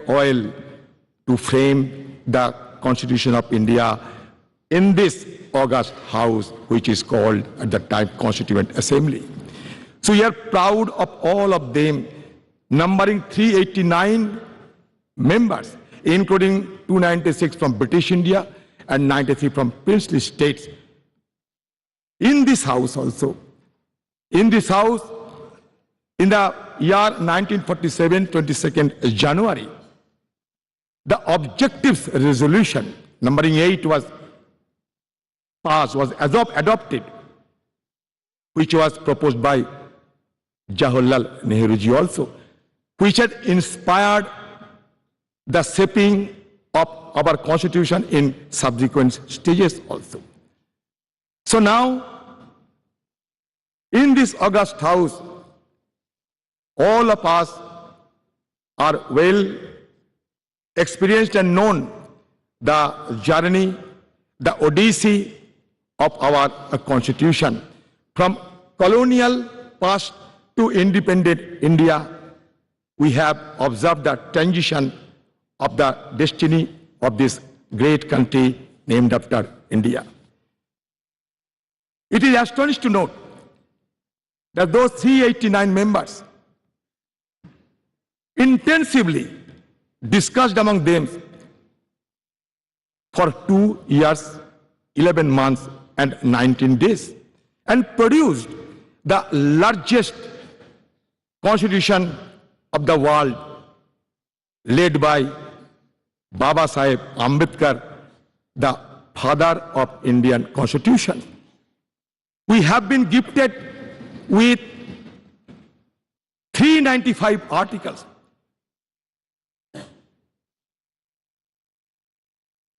oil to frame the Constitution of India in this august house, which is called at the time Constituent Assembly. So we are proud of all of them, numbering 389 members, including 296 from British India and 93 from princely states. In this house also, in this house, in the year 1947, 22nd January, the objectives resolution numbering 8 was passed, was adopted, which was proposed by Jawaharlal Nehru ji also, which had inspired the shaping of our constitution in subsequent stages also. So now, in this august house, all of us are well experienced and known the journey, the odyssey of our constitution. From colonial past to independent India, we have observed the transition of the destiny of this great country named after India. It is astonishing to note that those 389 members intensively discussed among them for 2 years, 11 months and 19 days and produced the largest constitution of the world, led by Baba Saheb Ambedkar, the father of Indian Constitution. We have been gifted with 395 articles.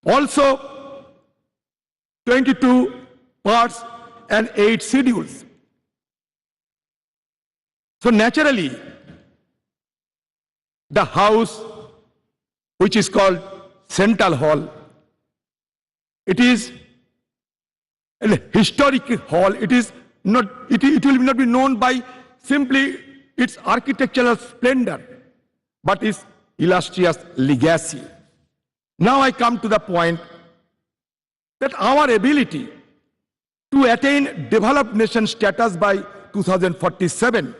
Also, 22 parts and 8 schedules. So naturally, the house, which is called Central Hall, it is a historic hall. It is not. It will not be known by simply its architectural splendor, but its illustrious legacy. Now I come to the point that our ability to attain developed nation status by 2047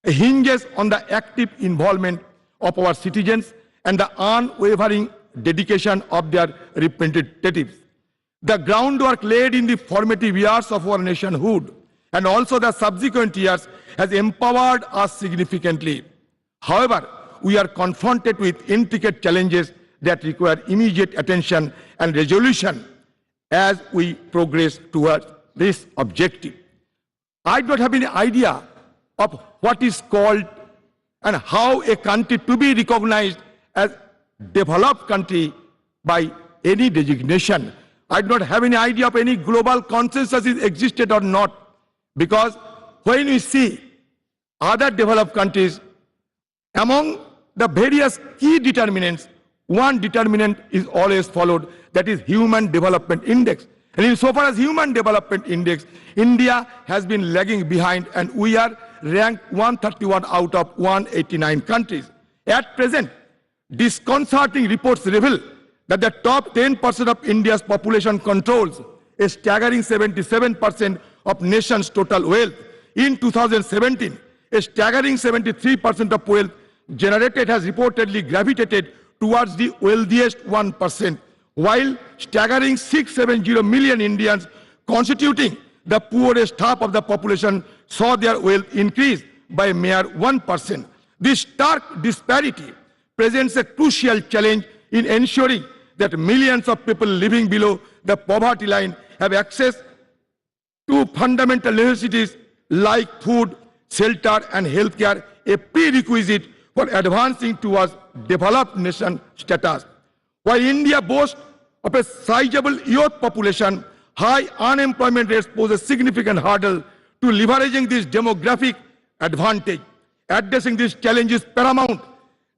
hinges on the active involvement of our citizens and the unwavering dedication of their representatives. The groundwork laid in the formative years of our nationhood and also the subsequent years has empowered us significantly. However, we are confronted with intricate challenges that require immediate attention and resolution as we progress towards this objective. I don't have any idea of what is called and how a country to be recognized as developed country by any designation. I do not have any idea of any global consensus is existed or not, because when we see other developed countries, among the various key determinants, one determinant is always followed, that is Human Development Index. And insofar as Human Development Index, India has been lagging behind and we are ranked 131 out of 189 countries. At present, disconcerting reports reveal that the top 10% of India's population controls a staggering 77% of nation's total wealth. In 2017, a staggering 73% of wealth generated has reportedly gravitated towards the wealthiest 1%, while staggering 670 million Indians constituting the poorest half of the population saw their wealth increase by a mere 1%. This stark disparity presents a crucial challenge in ensuring that millions of people living below the poverty line have access to fundamental necessities like food, shelter and healthcare, a prerequisite for advancing towards developed nation status. While India boasts of a sizable youth population, high unemployment rates pose a significant hurdle to leveraging this demographic advantage. Addressing these challenges is paramount,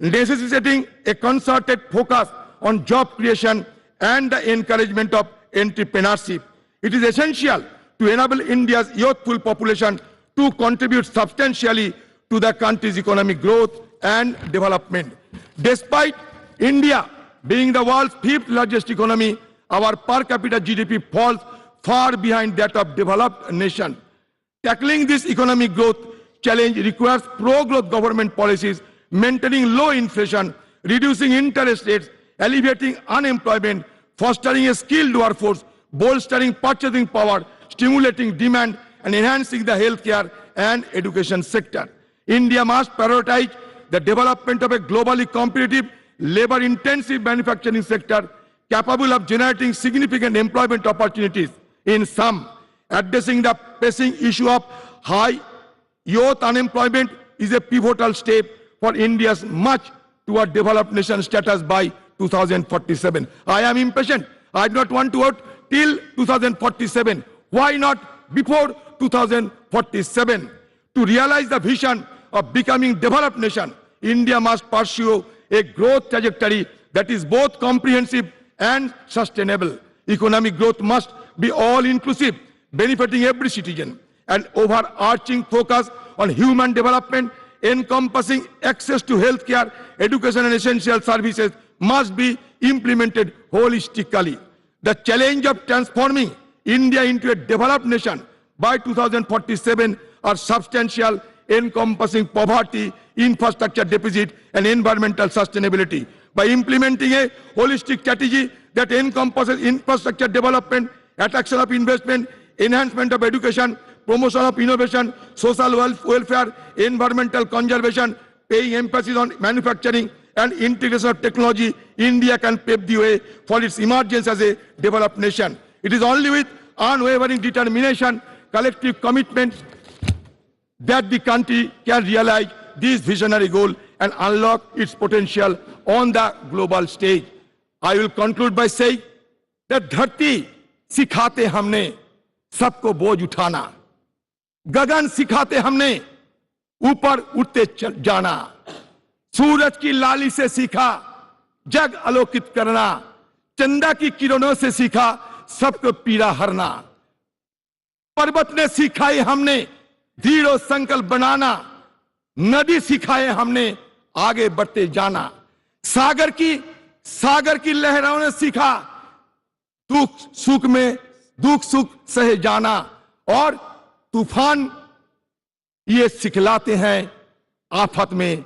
necessitating a concerted focus on job creation and the encouragement of entrepreneurship. It is essential to enable India's youthful population to contribute substantially to the country's economic growth and development. Despite India being the world's fifth largest economy, our per capita GDP falls far behind that of developed nations. Tackling this economic growth challenge requires pro-growth government policies, maintaining low inflation, reducing interest rates, alleviating unemployment, fostering a skilled workforce, bolstering purchasing power, stimulating demand, and enhancing the healthcare and education sector. India must prioritize the development of a globally competitive, labor-intensive manufacturing sector capable of generating significant employment opportunities. In sum, addressing the pressing issue of high youth unemployment is a pivotal step for India's march toward developed nation status by 2047. I am impatient. I do not want to vote till 2047. Why not before 2047? To realize the vision of becoming developed nation, India must pursue a growth trajectory that is both comprehensive and sustainable. Economic growth must be all-inclusive, benefiting every citizen. An overarching focus on human development, encompassing access to healthcare, education and essential services must be implemented holistically. The challenge of transforming India into a developed nation by 2047 are substantial, encompassing poverty, infrastructure deficit, and environmental sustainability. By implementing a holistic strategy that encompasses infrastructure development, attraction of investment, enhancement of education, promotion of innovation, social welfare, environmental conservation, paying emphasis on manufacturing and integration of technology, India can pave the way for its emergence as a developed nation. It is only with unwavering determination, collective commitment that the country can realize this visionary goal and unlock its potential on the global stage. I will conclude by saying that धरती सिखाते हमने सबको बोझ उठाना, गगन सिखाते हमने ऊपर उठते जाना, सूरज की लाली से सीखा जग आलोकित करना, चंदा की किरणों से सीखा सबको पीड़ा हरना, पर्वत ने सिखाई हमने दृढ़ संकल्प बनाना, नदी सिखाए हमने आगे बढ़ते जाना, सागर की लहरों ने सीखा दुख सुख सहे जाना, और तूफान ये सिखलाते हैं आफत में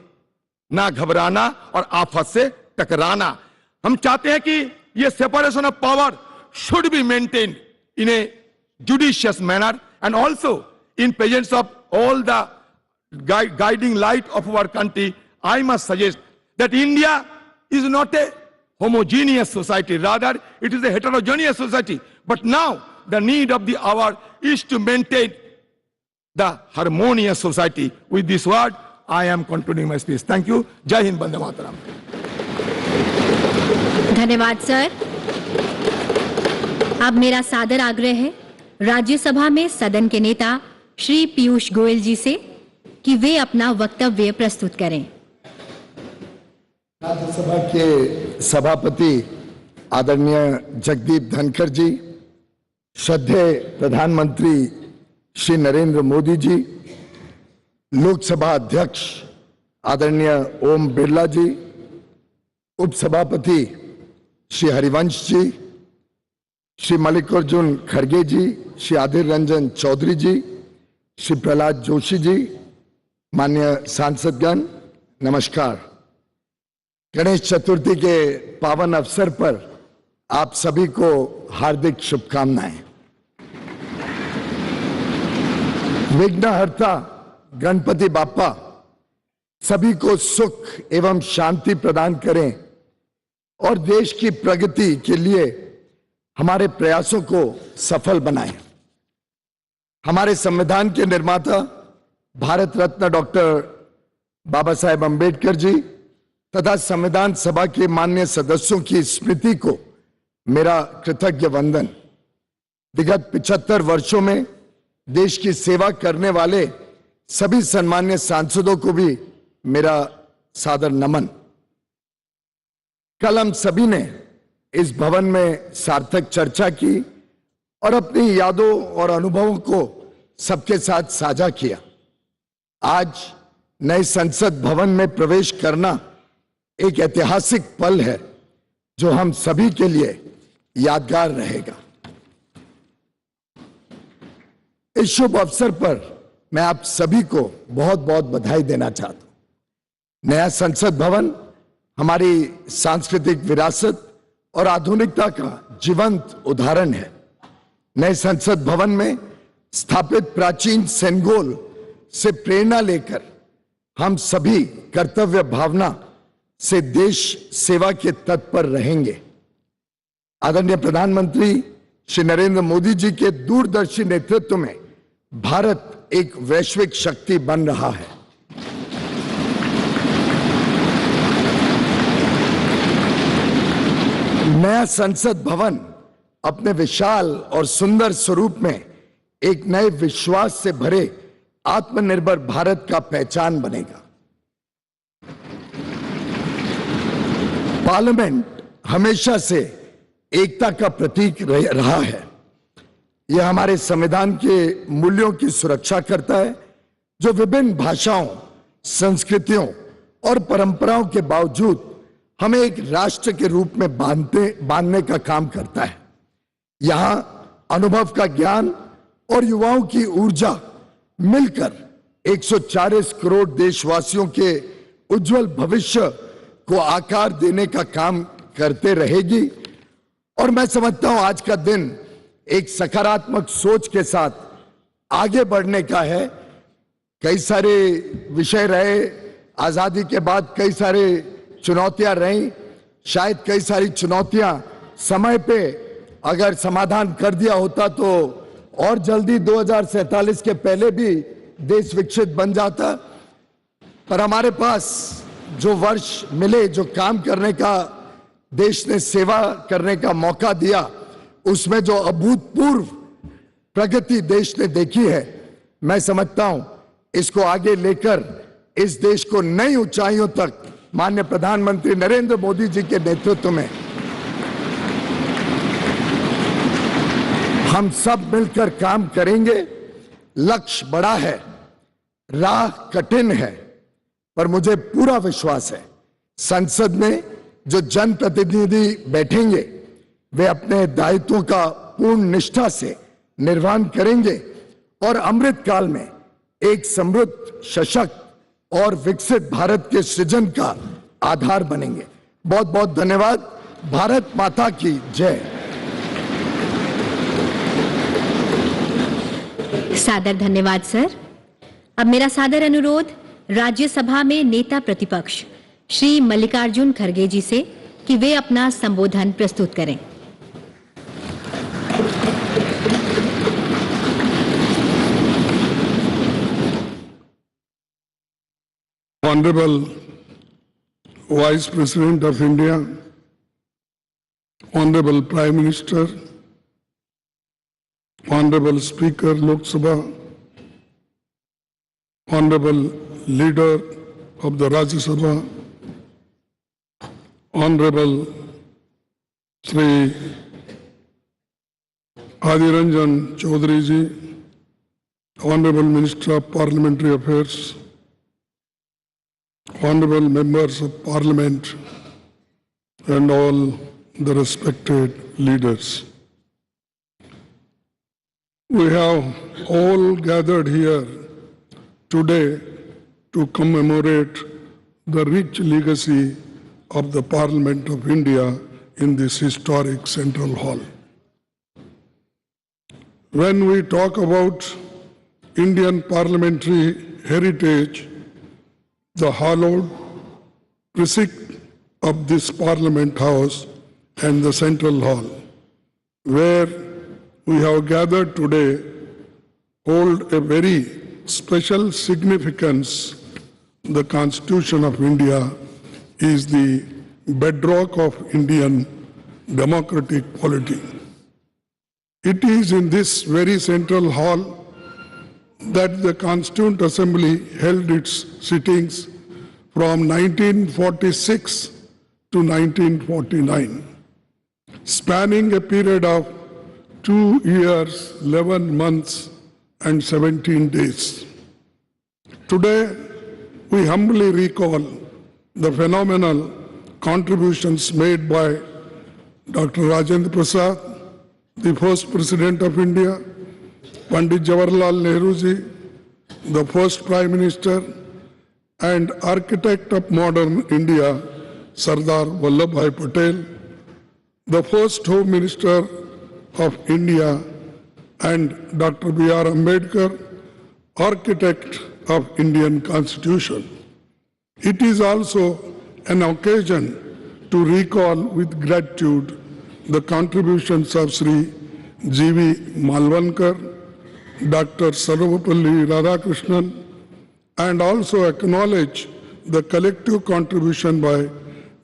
ना घबराना और आफत से टकराना. हम चाहते हैं कि ये separation of power should be maintained in a judicious manner and also in presence of all the guiding light of our country. I must suggest that India is not a homogeneous society, rather it is a heterogeneous society. But now the need of the hour is to maintain the harmonious society. With this word, I am concluding my speech. Thank you. Jai Hind, Bande Mataram. धन्यवाद sir. अब मेरा सादर आग्रह है राज्यसभा में सदन के नेता श्री पीयूष गोयल जी से कि वे अपना वक्तव्य प्रस्तुत करें. राज्यसभा के सभापति आदरणीय जगदीप धनखड़ जी, श्रद्धेय प्रधानमंत्री श्री नरेंद्र मोदी जी, लोकसभा अध्यक्ष आदरणीय ओम बिरला जी, उपसभापति श्री हरिवंश जी, श्री मल्लिकार्जुन खड़गे जी, श्री आदिर रंजन चौधरी जी, श्री प्रहलाद जोशी जी, माननीय सांसदगण, नमस्कार. गणेश चतुर्थी के पावन अवसर पर आप सभी को हार्दिक शुभकामनाएं. विघ्नहर्ता गणपति बाप्पा सभी को सुख एवं शांति प्रदान करें और देश की प्रगति के लिए हमारे प्रयासों को सफल बनाएं. हमारे संविधान के निर्माता भारत रत्न डॉक्टर बाबा साहेब अम्बेडकर जी तथा संविधान सभा के माननीय सदस्यों की स्मृति को मेरा कृतज्ञ वंदन. विगत 75 वर्षों में देश की सेवा करने वाले सभी सम्मान्य सांसदों को भी मेरा सादर नमन. कल हम सभी ने इस भवन में सार्थक चर्चा की और अपनी यादों और अनुभवों को सबके साथ साझा किया. आज नए संसद भवन में प्रवेश करना एक ऐतिहासिक पल है जो हम सभी के लिए यादगार रहेगा। इस शुभ अवसर पर मैं आप सभी को बहुत बहुत बधाई देना चाहता हूं। नया संसद भवन हमारी सांस्कृतिक विरासत और आधुनिकता का जीवंत उदाहरण है। नए संसद भवन में स्थापित प्राचीन सेनगोल से प्रेरणा लेकर हम सभी कर्तव्य भावना से देश सेवा के तत्पर रहेंगे। आदरणीय प्रधानमंत्री श्री नरेंद्र मोदी जी के दूरदर्शी नेतृत्व में भारत एक वैश्विक शक्ति बन रहा है। नया संसद भवन अपने विशाल और सुंदर स्वरूप में एक नए विश्वास से भरे आत्मनिर्भर भारत का पहचान बनेगा। पार्लियामेंट हमेशा से एकता का प्रतीक रहा है। यह हमारे संविधान के मूल्यों की सुरक्षा करता है, जो विभिन्न भाषाओं, संस्कृतियों और परंपराओं के बावजूद हमें एक राष्ट्र के रूप में बांधने का काम करता है। यहां अनुभव का ज्ञान और युवाओं की ऊर्जा मिलकर 140 करोड़ देशवासियों के उज्जवल भविष्य को आकार देने का काम करते रहेगी। और मैं समझता हूं आज का दिन एक सकारात्मक सोच के साथ आगे बढ़ने का है। कई सारे विषय रहे, आजादी के बाद कई सारे चुनौतियां रही। शायद कई सारी चुनौतियां समय पे अगर समाधान कर दिया होता तो और जल्दी 2047 के पहले भी देश विकसित बन जाता। पर हमारे पास जो वर्ष मिले, जो काम करने का, देश ने सेवा करने का मौका दिया, उसमें जो अभूतपूर्व प्रगति देश ने देखी है, मैं समझता हूं इसको आगे लेकर इस देश को नई ऊंचाइयों तक माननीय प्रधानमंत्री नरेंद्र मोदी जी के नेतृत्व में हम सब मिलकर काम करेंगे। लक्ष्य बड़ा है, राह कठिन है, पर मुझे पूरा विश्वास है संसद में जो जनप्रतिनिधि बैठेंगे वे अपने दायित्वों का पूर्ण निष्ठा से निर्वहन करेंगे और अमृत काल में एक समृद्ध, सशक्त और विकसित भारत के सृजन का आधार बनेंगे। बहुत बहुत धन्यवाद। भारत माता की जय। सादर धन्यवाद सर। अब मेरा सादर अनुरोध राज्यसभा में नेता प्रतिपक्ष श्री मल्लिकार्जुन खड़गे जी से कि वे अपना संबोधन प्रस्तुत करें। Honorable Vice President of India, Honorable Prime Minister, Honorable Speaker Lok Sabha, Honorable Leader of the Rajya Sabha, Honorable Shri Adiranjan Chaudhary ji, Honorable Minister of Parliamentary Affairs, Honorable Members of Parliament and all the respected leaders. We have all gathered here today to commemorate the rich legacy of the Parliament of India in this historic Central Hall. When we talk about Indian parliamentary heritage, the hallowed precinct of this Parliament House and the Central Hall, where we have gathered today, hold a very special significance. The Constitution of India is the bedrock of Indian democratic polity. It is in this very Central Hall that the Constituent Assembly held its sittings from 1946 to 1949, spanning a period of 2 years, 11 months, and 17 days. Today, we humbly recall the phenomenal contributions made by Dr. Rajendra Prasad, the first President of India, Pandit Jawaharlal Nehru ji, the first Prime Minister, and architect of modern India, Sardar Vallabhbhai Patel, the first Home Minister of India, and Dr. B.R. Ambedkar, architect of Indian Constitution. It is also an occasion to recall with gratitude the contributions of Sri G.V. Malvankar, Dr. Sarvapalli Radhakrishnan, and also acknowledge the collective contribution by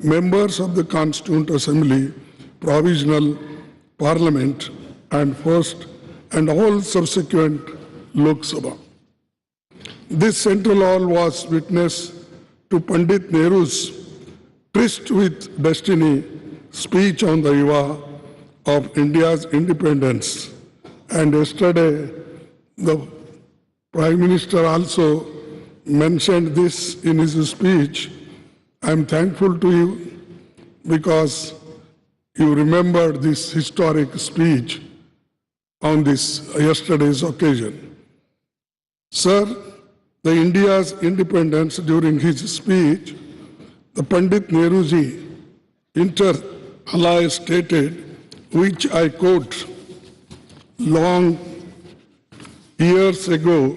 members of the Constituent Assembly, Provisional Parliament, and first and all subsequent Lok Sabha. This central hall was witness to Pandit Nehru's tryst with destiny speech on the eve of India's independence. And yesterday, the Prime Minister also mentioned this in his speech. I'm thankful to you because you remembered this historic speech on this yesterday's occasion. Sir, the India's independence during his speech, the Pandit Nehruji inter alia stated, which I quote, long years ago,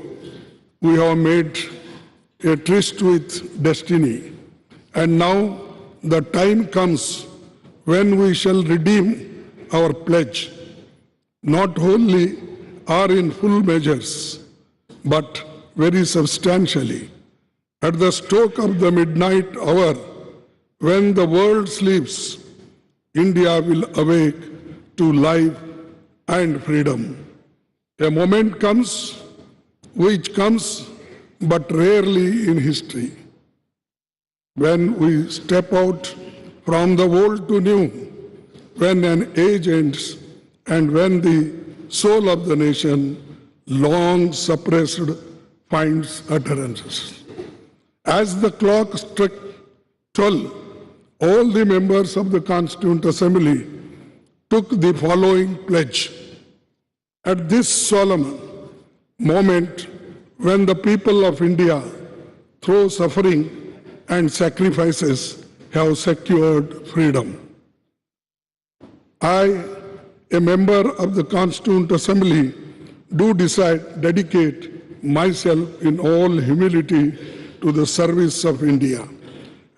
we have made a tryst with destiny, and now the time comes when we shall redeem our pledge, not wholly or in full measures, but very substantially. At the stroke of the midnight hour, when the world sleeps, India will awake to life and freedom. A moment comes, which comes but rarely in history, when we step out from the old to new, when an age ends, and when the soul of the nation, long suppressed, finds utterances. As the clock struck 12, all the members of the Constituent Assembly took the following pledge. At this solemn moment, when the people of India, through suffering and sacrifices, have secured freedom, I, a member of the Constituent Assembly, do dedicate myself in all humility to the service of India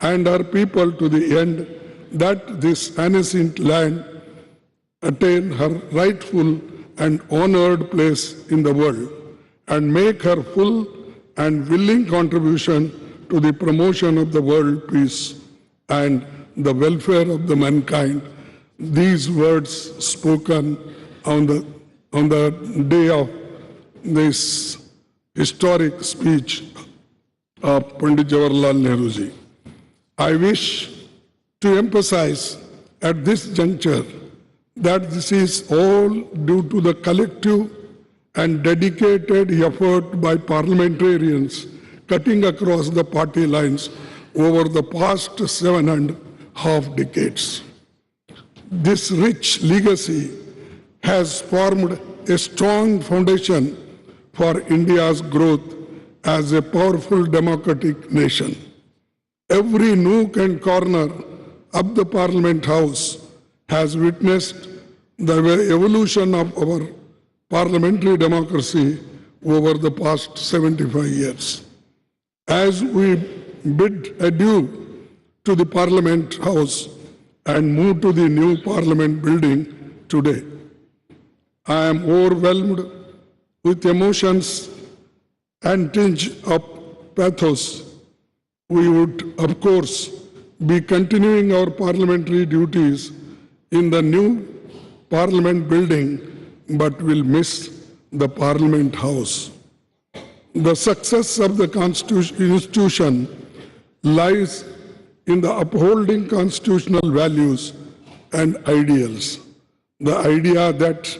and her people, to the end that this ancient land attain her rightful and honored place in the world, and make her full and willing contribution to the promotion of the world peace and the welfare of the mankind. These words spoken on the day of this historic speech of Pandit Jawaharlal Nehru ji. I wish to emphasize at this juncture that this is all due to the collective and dedicated effort by parliamentarians cutting across the party lines over the past 7.5 decades. This rich legacy has formed a strong foundation for India's growth as a powerful democratic nation. Every nook and corner of the Parliament House has witnessed the evolution of our parliamentary democracy over the past 75 years. As we bid adieu to the Parliament House and move to the new Parliament building today, I am overwhelmed with emotions and tinge of pathos. We would, of course, be continuing our parliamentary duties in the new Parliament building, but will miss the Parliament House. The success of the institution lies in the upholding constitutional values and ideals. The idea that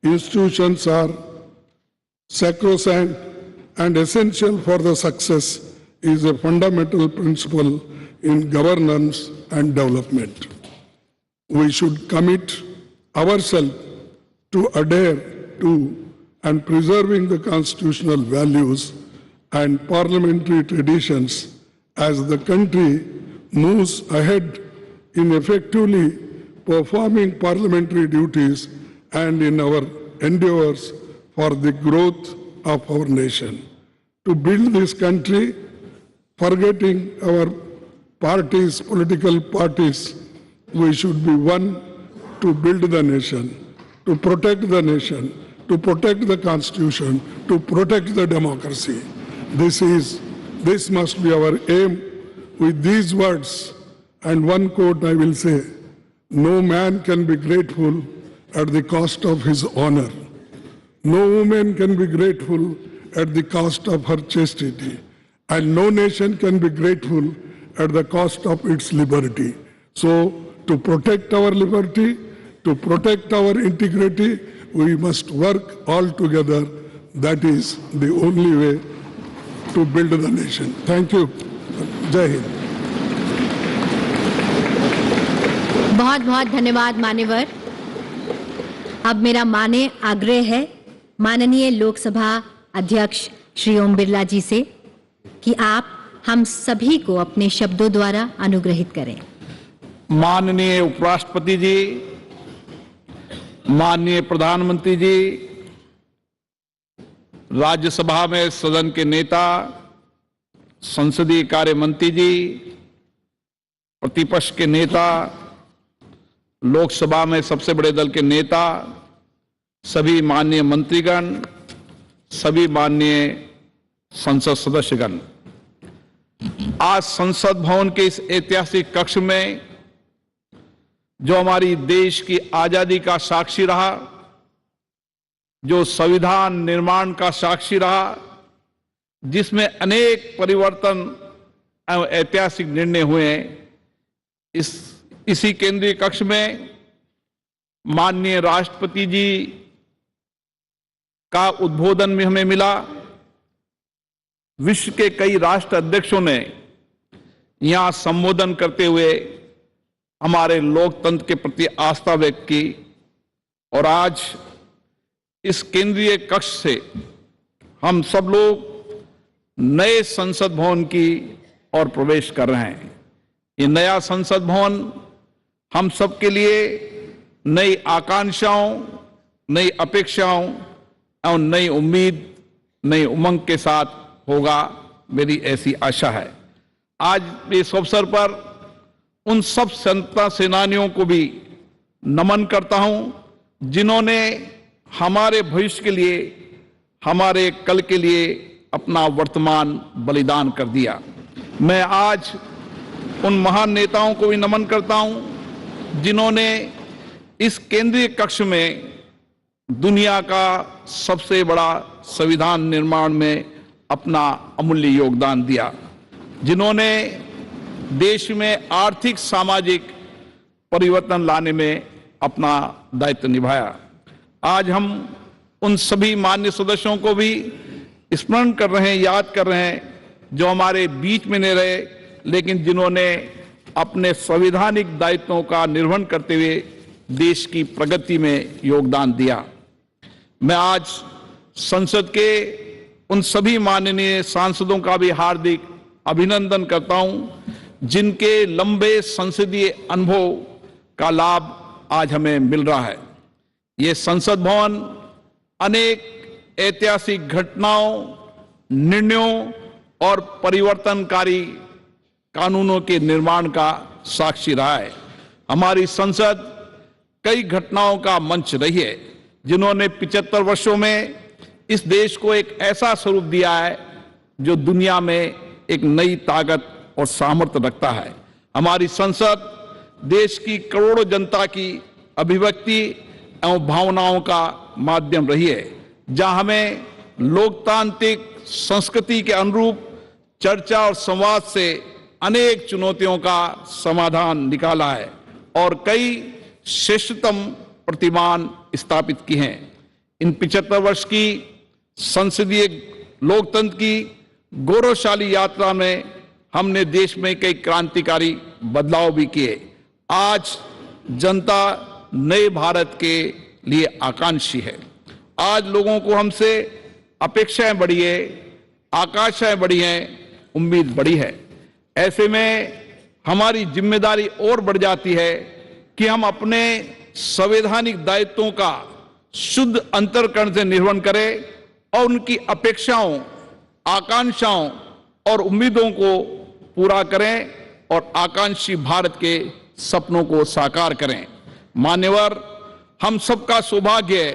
institutions are sacrosanct and essential for the success is a fundamental principle in governance and development. We should commit ourselves to adhere to and preserving the constitutional values and parliamentary traditions as the country moves ahead in effectively performing parliamentary duties and in our endeavors for the growth of our nation. To build this country, forgetting our parties, political parties, we should be one to build the nation, to protect the nation, to protect the Constitution, to protect the democracy. This must be our aim. With these words and one quote I will say, no man can be grateful at the cost of his honor. No woman can be grateful at the cost of her chastity. And no nation can be grateful at the cost of its liberty. So, to protect our liberty, to protect our integrity, we must work all together. That is the only way to build the nation. Thank you. Jai Hind. बहुत बहुत धन्यवाद मान्यवर। अब मेरा माने आग्रह है माननीय लोकसभा अध्यक्ष श्री ओम बिरला जी से कि आप हम सभी को अपने शब्दों द्वारा अनुग्रहित करें। माननीय उपराष्ट्रपति जी, माननीय प्रधानमंत्री जी, राज्यसभा में सदन के नेता, संसदीय कार्य मंत्री जी, प्रतिपक्ष के नेता, लोकसभा में सबसे बड़े दल के नेता, सभी माननीय मंत्रीगण, सभी माननीय संसद सदस्यगण, आज संसद भवन के इस ऐतिहासिक कक्ष में जो हमारी देश की आजादी का साक्षी रहा, जो संविधान निर्माण का साक्षी रहा, जिसमें अनेक परिवर्तन एवं ऐतिहासिक निर्णय हुए, इसी केंद्रीय कक्ष में माननीय राष्ट्रपति जी का उद्बोधन में हमें मिला। विश्व के कई राष्ट्र अध्यक्षों ने यहां संबोधन करते हुए हमारे लोकतंत्र के प्रति आस्था व्यक्त की और आज इस केंद्रीय कक्ष से हम सब लोग नए संसद भवन की ओर प्रवेश कर रहे हैं। ये नया संसद भवन हम सबके लिए नई आकांक्षाओं, नई अपेक्षाओं और नई उम्मीद, नई उमंग के साथ होगा, मेरी ऐसी आशा है। आज इस अवसर पर उन सब स्वतंत्रता सेनानियों को भी नमन करता हूं जिन्होंने हमारे भविष्य के लिए, हमारे कल के लिए अपना वर्तमान बलिदान कर दिया। मैं आज उन महान नेताओं को भी नमन करता हूं जिन्होंने इस केंद्रीय कक्ष में दुनिया का सबसे बड़ा संविधान निर्माण में अपना अमूल्य योगदान दिया, जिन्होंने देश में आर्थिक सामाजिक परिवर्तन लाने में अपना दायित्व निभाया। आज हम उन सभी मान्य सदस्यों को भी स्मरण कर रहे हैं, याद कर रहे हैं, जो हमारे बीच में नहीं रहे लेकिन जिन्होंने अपने संवैधानिक दायित्वों का निर्वहन करते हुए देश की प्रगति में योगदान दिया। मैं आज संसद के उन सभी माननीय सांसदों का भी हार्दिक अभिनंदन करता हूं जिनके लंबे संसदीय अनुभव का लाभ आज हमें मिल रहा है। ये संसद भवन अनेक ऐतिहासिक घटनाओं, निर्णयों और परिवर्तनकारी कानूनों के निर्माण का साक्षी रहा है। हमारी संसद कई घटनाओं का मंच रही है जिन्होंने 75 वर्षों में इस देश को एक ऐसा स्वरूप दिया है जो दुनिया में एक नई ताकत और सामर्थ्य रखता है। हमारी संसद देश की करोड़ों जनता की अभिव्यक्ति एवं भावनाओं का माध्यम रही है, जहां हमें लोकतांत्रिक संस्कृति के अनुरूप चर्चा और संवाद से अनेक चुनौतियों का समाधान निकाला है और कई श्रेष्ठतम प्रतिमान स्थापित की हैं। इन 75 वर्ष की संसदीय लोकतंत्र की गौरवशाली यात्रा में हमने देश में कई क्रांतिकारी बदलाव भी किए। आज जनता नए भारत के लिए आकांक्षी है। आज लोगों को हमसे अपेक्षाएं बढ़ी है, आकांक्षाएं बढ़ी हैं, उम्मीद बढ़ी है। ऐसे में हमारी जिम्मेदारी और बढ़ जाती है कि हम अपने संवैधानिक दायित्वों का शुद्ध अंतर्करण से निर्वहन करें और उनकी अपेक्षाओं, आकांक्षाओं और उम्मीदों को पूरा करें और आकांक्षी भारत के सपनों को साकार करें। मान्यवर, हम सबका सौभाग्य है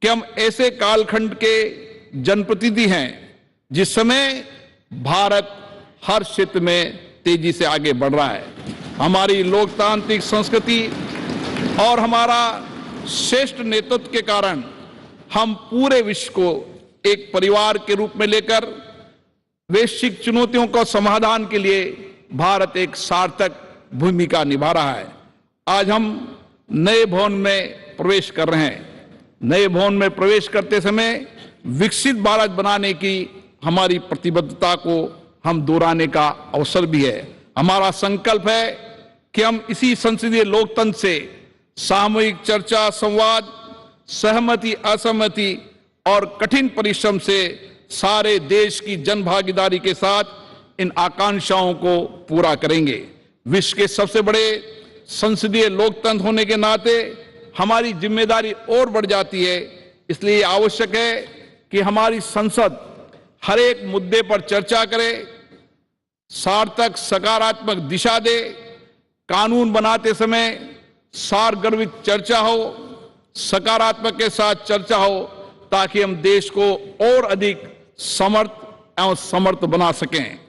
कि हम ऐसे कालखंड के जनप्रतिनिधि हैं जिस समय भारत हर क्षेत्र में तेजी से आगे बढ़ रहा है। हमारी लोकतांत्रिक संस्कृति और हमारा श्रेष्ठ नेतृत्व के कारण हम पूरे विश्व को एक परिवार के रूप में लेकर वैश्विक चुनौतियों का समाधान के लिए भारत एक सार्थक भूमिका निभा रहा है। आज हम नए भवन में प्रवेश कर रहे हैं। नए भवन में प्रवेश करते समय विकसित भारत बनाने की हमारी प्रतिबद्धता को हम दोहराने का अवसर भी है। हमारा संकल्प है कि हम इसी संसदीय लोकतंत्र से सामूहिक चर्चा, संवाद, सहमति, असहमति और कठिन परिश्रम से सारे देश की जनभागीदारी के साथ इन आकांक्षाओं को पूरा करेंगे। विश्व के सबसे बड़े संसदीय लोकतंत्र होने के नाते हमारी जिम्मेदारी और बढ़ जाती है। इसलिए आवश्यक है कि हमारी संसद हर एक मुद्दे पर चर्चा करे, सार्थक सकारात्मक दिशा दे, कानून बनाते समय सारगर्भित चर्चा हो, सकारात्मक के साथ चर्चा हो, ताकि हम देश को और अधिक समर्थ एवं समर्थ बना सकें।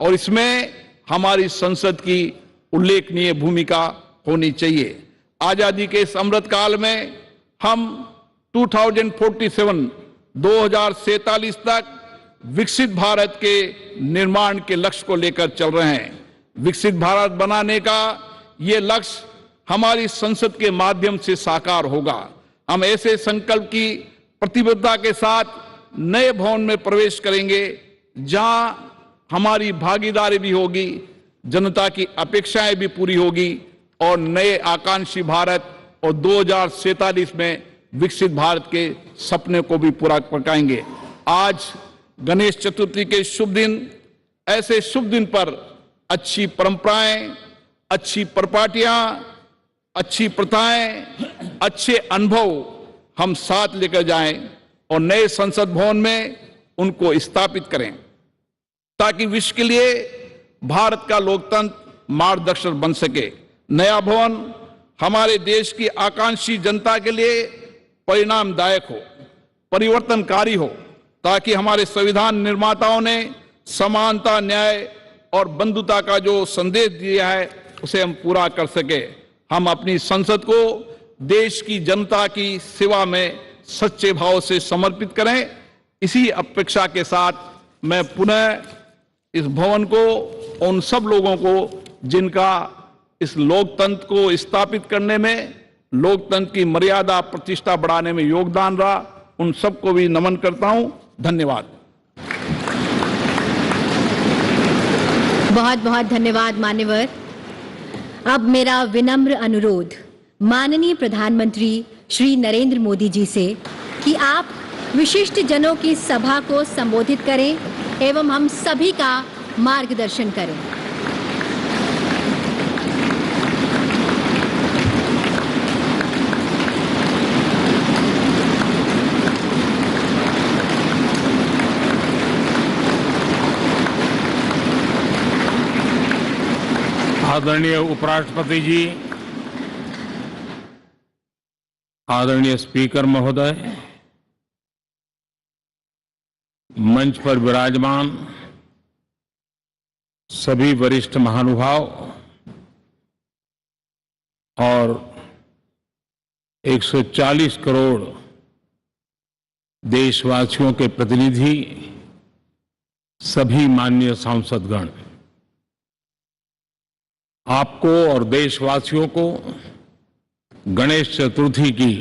और इसमें हमारी संसद की उल्लेखनीय भूमिका होनी चाहिए। आजादी के इस अमृत काल में हम 2047 तक विकसित भारत के निर्माण के लक्ष्य को लेकर चल रहे हैं। विकसित भारत बनाने का ये लक्ष्य हमारी संसद के माध्यम से साकार होगा। हम ऐसे संकल्प की प्रतिबद्धता के साथ नए भवन में प्रवेश करेंगे जहां हमारी भागीदारी भी होगी, जनता की अपेक्षाएं भी पूरी होगी और नए आकांक्षी भारत और 2047 में विकसित भारत के सपने को भी पूरा पकाएंगे। आज गणेश चतुर्थी के शुभ दिन, ऐसे शुभ दिन पर अच्छी परंपराएं, अच्छी परिपाटियां, अच्छी प्रथाएं, अच्छे अनुभव हम साथ लेकर जाएं और नए संसद भवन में उनको स्थापित करें ताकि विश्व के लिए भारत का लोकतंत्र मार्गदर्शक बन सके। नया भवन हमारे देश की आकांक्षी जनता के लिए परिणामदायक हो, परिवर्तनकारी हो, ताकि हमारे संविधान निर्माताओं ने समानता, न्याय और बंधुता का जो संदेश दिया है उसे हम पूरा कर सके। हम अपनी संसद को देश की जनता की सेवा में सच्चे भाव से समर्पित करें। इसी अपेक्षा के साथ मैं पुनः इस भवन को, उन सब लोगों को जिनका इस लोकतंत्र को स्थापित करने में, लोकतंत्र की मर्यादा प्रतिष्ठा बढ़ाने में योगदान रहा, उन सबको भी नमन करता हूं। धन्यवाद। बहुत बहुत धन्यवाद मान्यवर। अब मेरा विनम्र अनुरोध माननीय प्रधानमंत्री श्री नरेंद्र मोदी जी से कि आप विशिष्ट जनों की सभा को संबोधित करें एवं हम सभी का मार्गदर्शन करें। आदरणीय उपराष्ट्रपति जी, आदरणीय स्पीकर महोदय, मंच पर विराजमान सभी वरिष्ठ महानुभाव और 140 करोड़ देशवासियों के प्रतिनिधि, सभी माननीय सांसदगण, आपको और देशवासियों को गणेश चतुर्थी की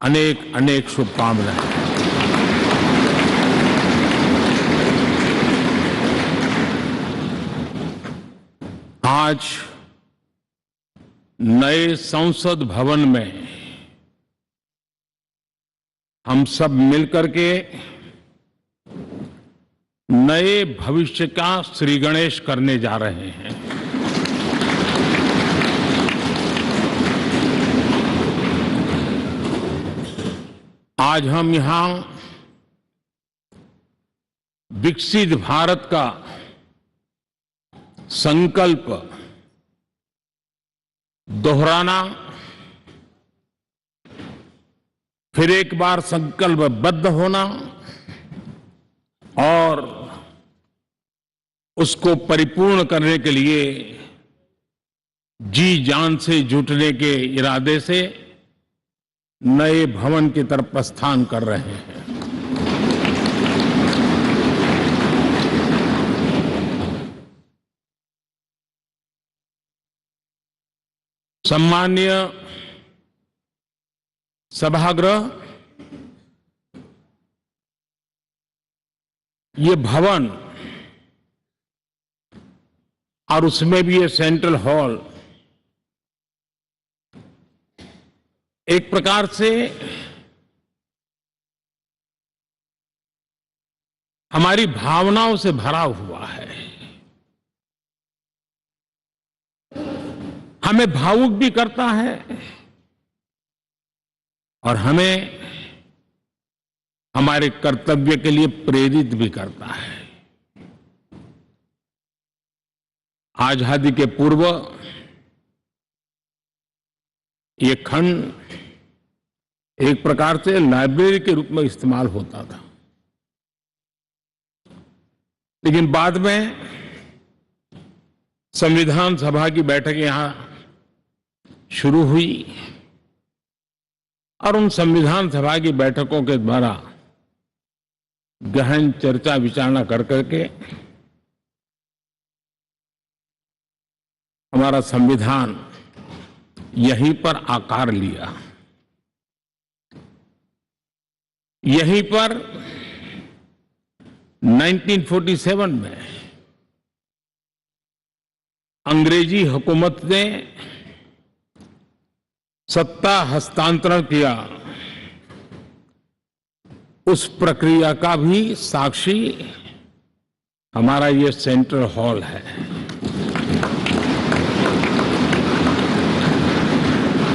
अनेक अनेक शुभकामनाएं। आज नए संसद भवन में हम सब मिलकर के नए भविष्य का श्री गणेश करने जा रहे हैं। आज हम यहां विकसित भारत का संकल्प दोहराना, फिर एक बार संकल्पबद्ध होना और उसको परिपूर्ण करने के लिए जी जान से जुटने के इरादे से नए भवन की तरफ प्रस्थान कर रहे हैं। सम्मान्य सभागृह, ये भवन और उसमें भी ये सेंट्रल हॉल एक प्रकार से हमारी भावनाओं से भरा हुआ है। हमें भावुक भी करता है और हमें हमारे कर्तव्य के लिए प्रेरित भी करता है। आजादी के पूर्व ये खंड एक प्रकार से लाइब्रेरी के रूप में इस्तेमाल होता था, लेकिन बाद में संविधान सभा की बैठक यहां शुरू हुई और उन संविधान सभा की बैठकों के द्वारा गहन चर्चा विचारणा कर करके हमारा संविधान यहीं पर आकार लिया। यहीं पर 1947 में अंग्रेजी हुकूमत ने सत्ता हस्तांतरण किया, उस प्रक्रिया का भी साक्षी हमारा ये सेंट्रल हॉल है।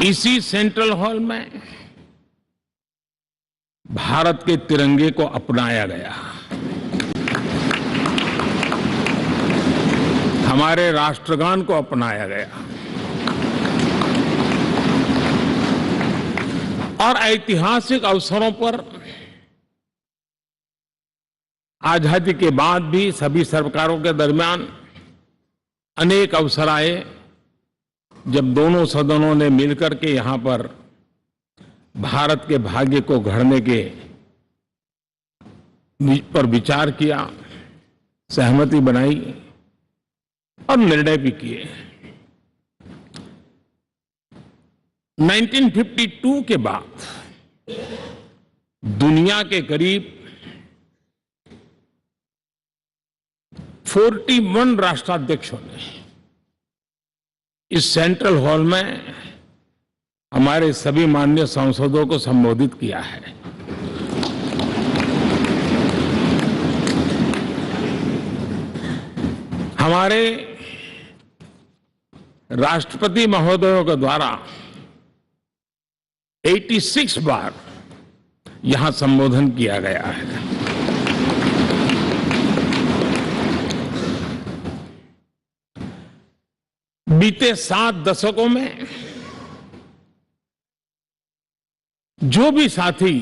इसी सेंट्रल हॉल में भारत के तिरंगे को अपनाया गया, हमारे राष्ट्रगान को अपनाया गया और ऐतिहासिक अवसरों पर आजादी के बाद भी सभी सरकारों के दरमियान अनेक अवसर आए जब दोनों सदनों ने मिलकर के यहां पर भारत के भाग्य को गढ़ने के पर विचार किया, सहमति बनाई और निर्णय भी किए। 1952 के बाद दुनिया के करीब 41 राष्ट्राध्यक्षों ने इस सेंट्रल हॉल में हमारे सभी माननीय सांसदों को संबोधित किया है। हमारे राष्ट्रपति महोदयों के द्वारा 86 बार यहां संबोधन किया गया है। बीते 7 दशकों में जो भी साथी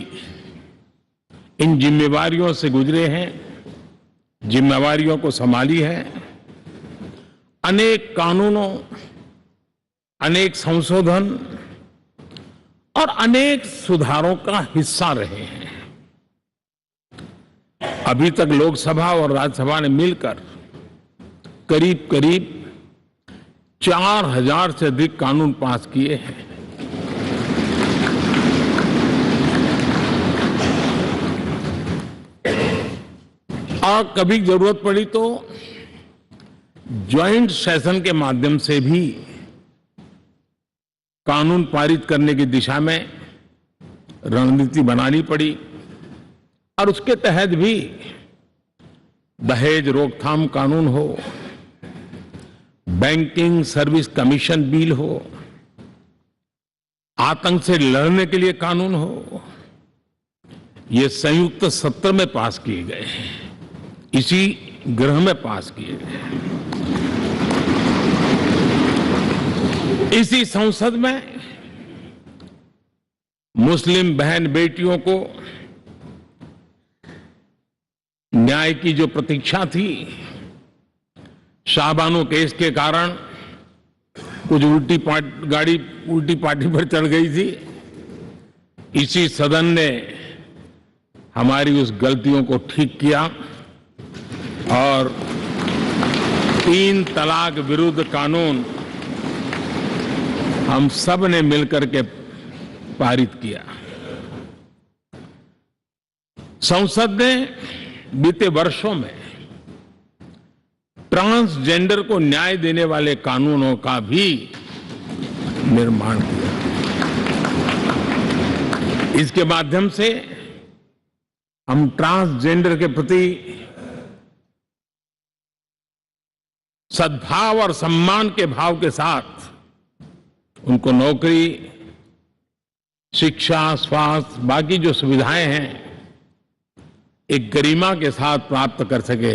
इन जिम्मेवारियों से गुजरे हैं, जिम्मेवारियों को संभाली है, अनेक कानूनों, अनेक संशोधन और अनेक सुधारों का हिस्सा रहे हैं। अभी तक लोकसभा और राज्यसभा ने मिलकर करीब करीब 4000 से अधिक कानून पास किए हैं। और कभी जरूरत पड़ी तो ज्वाइंट सेशन के माध्यम से भी कानून पारित करने की दिशा में रणनीति बनानी पड़ी और उसके तहत भी दहेज रोकथाम कानून हो, बैंकिंग सर्विस कमीशन बिल हो, आतंक से लड़ने के लिए कानून हो, ये संयुक्त सत्र में पास किए गए, इसी गृह में पास किए गए। इसी संसद में मुस्लिम बहन बेटियों को न्याय की जो प्रतीक्षा थी, शाहबानो केस के कारण कुछ गाड़ी उल्टी पार्टी पर चढ़ गई थी। इसी सदन ने हमारी उस गलतियों को ठीक किया और 3 तलाक विरुद्ध कानून हम सब ने मिलकर के पारित किया। संसद ने बीते वर्षों में ट्रांसजेंडर को न्याय देने वाले कानूनों का भी निर्माण किया। इसके माध्यम से हम ट्रांसजेंडर के प्रति सद्भाव और सम्मान के भाव के साथ उनको नौकरी, शिक्षा, स्वास्थ्य, बाकी जो सुविधाएं हैं एक गरिमा के साथ प्राप्त कर सके,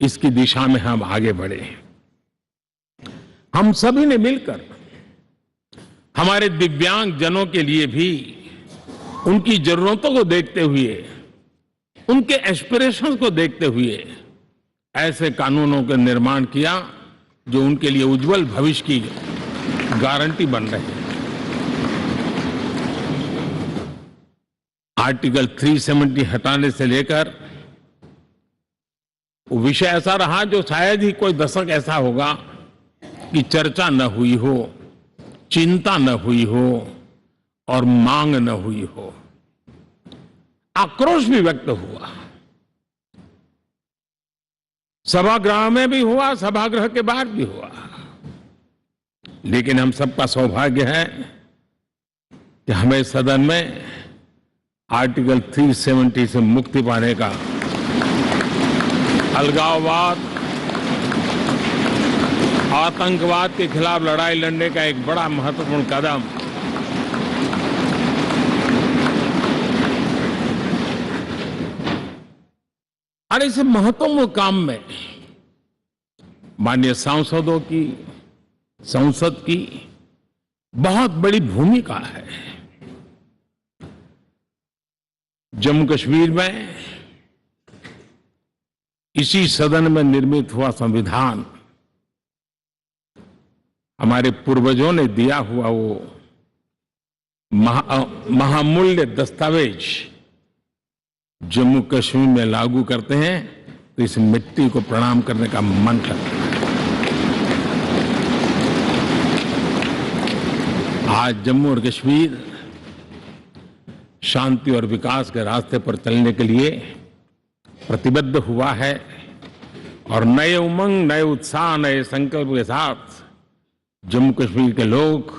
इसकी दिशा में हम आगे बढ़े। हम सभी ने मिलकर हमारे दिव्यांग जनों के लिए भी उनकी जरूरतों को देखते हुए, उनके एस्पिरेशंस को देखते हुए ऐसे कानूनों का निर्माण किया जो उनके लिए उज्जवल भविष्य की गारंटी बन रहे हैं। आर्टिकल 370 हटाने से लेकर वो विषय ऐसा रहा जो शायद ही कोई दशक ऐसा होगा कि चर्चा न हुई हो, चिंता न हुई हो और मांग न हुई हो। आक्रोश भी व्यक्त हुआ, सभागृह में भी हुआ, सभागृह के बाहर भी हुआ। लेकिन हम सबका सौभाग्य है कि हमें सदन में आर्टिकल 370 से मुक्ति पाने का, अलगाववाद, आतंकवाद के खिलाफ लड़ाई लड़ने का एक बड़ा महत्वपूर्ण कदम और इस महत्वपूर्ण काम में माननीय सांसदों की, संसद की बहुत बड़ी भूमिका है। जम्मू कश्मीर में इसी सदन में निर्मित हुआ संविधान हमारे पूर्वजों ने दिया हुआ वो महामूल्य दस्तावेज जम्मू कश्मीर में लागू करते हैं तो इस मिट्टी को प्रणाम करने का मन करता है। आज जम्मू और कश्मीर शांति और विकास के रास्ते पर चलने के लिए प्रतिबद्ध हुआ है और नए उमंग, नए उत्साह, नए संकल्प के साथ जम्मू कश्मीर के लोग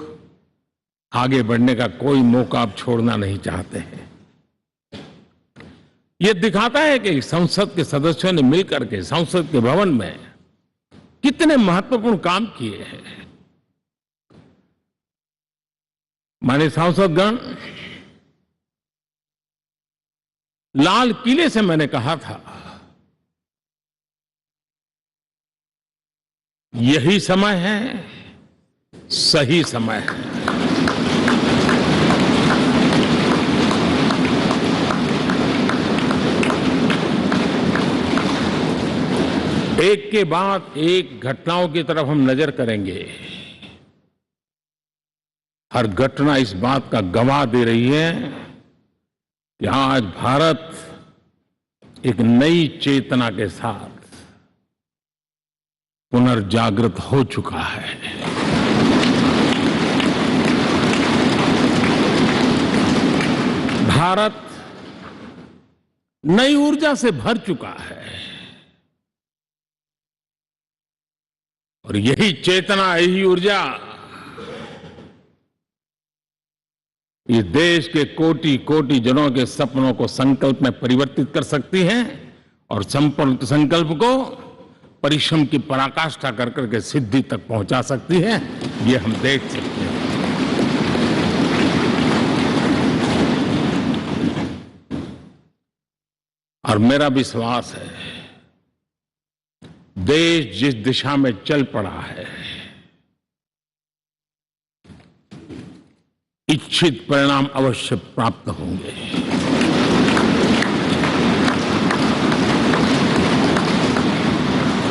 आगे बढ़ने का कोई मौका अब छोड़ना नहीं चाहते हैं। ये दिखाता है कि संसद के सदस्यों ने मिलकर के संसद के भवन में कितने महत्वपूर्ण काम किए हैं। माननीय सांसदगण, लाल किले से मैंने कहा था यही समय है, सही समय है। एक के बाद एक घटनाओं की तरफ हम नजर करेंगे। हर घटना इस बात का गवाह दे रही है कि आज भारत एक नई चेतना के साथ पुनर्जागृत हो चुका है। भारत नई ऊर्जा से भर चुका है। और यही चेतना, यही ऊर्जा ये देश के कोटि कोटि जनों के सपनों को संकल्प में परिवर्तित कर सकती है और संकल्प को परिश्रम की पराकाष्ठा कर करके सिद्धि तक पहुंचा सकती है। ये हम देख सकते हैं। और मेरा विश्वास है, देश जिस दिशा में चल पड़ा है, इच्छित परिणाम अवश्य प्राप्त होंगे।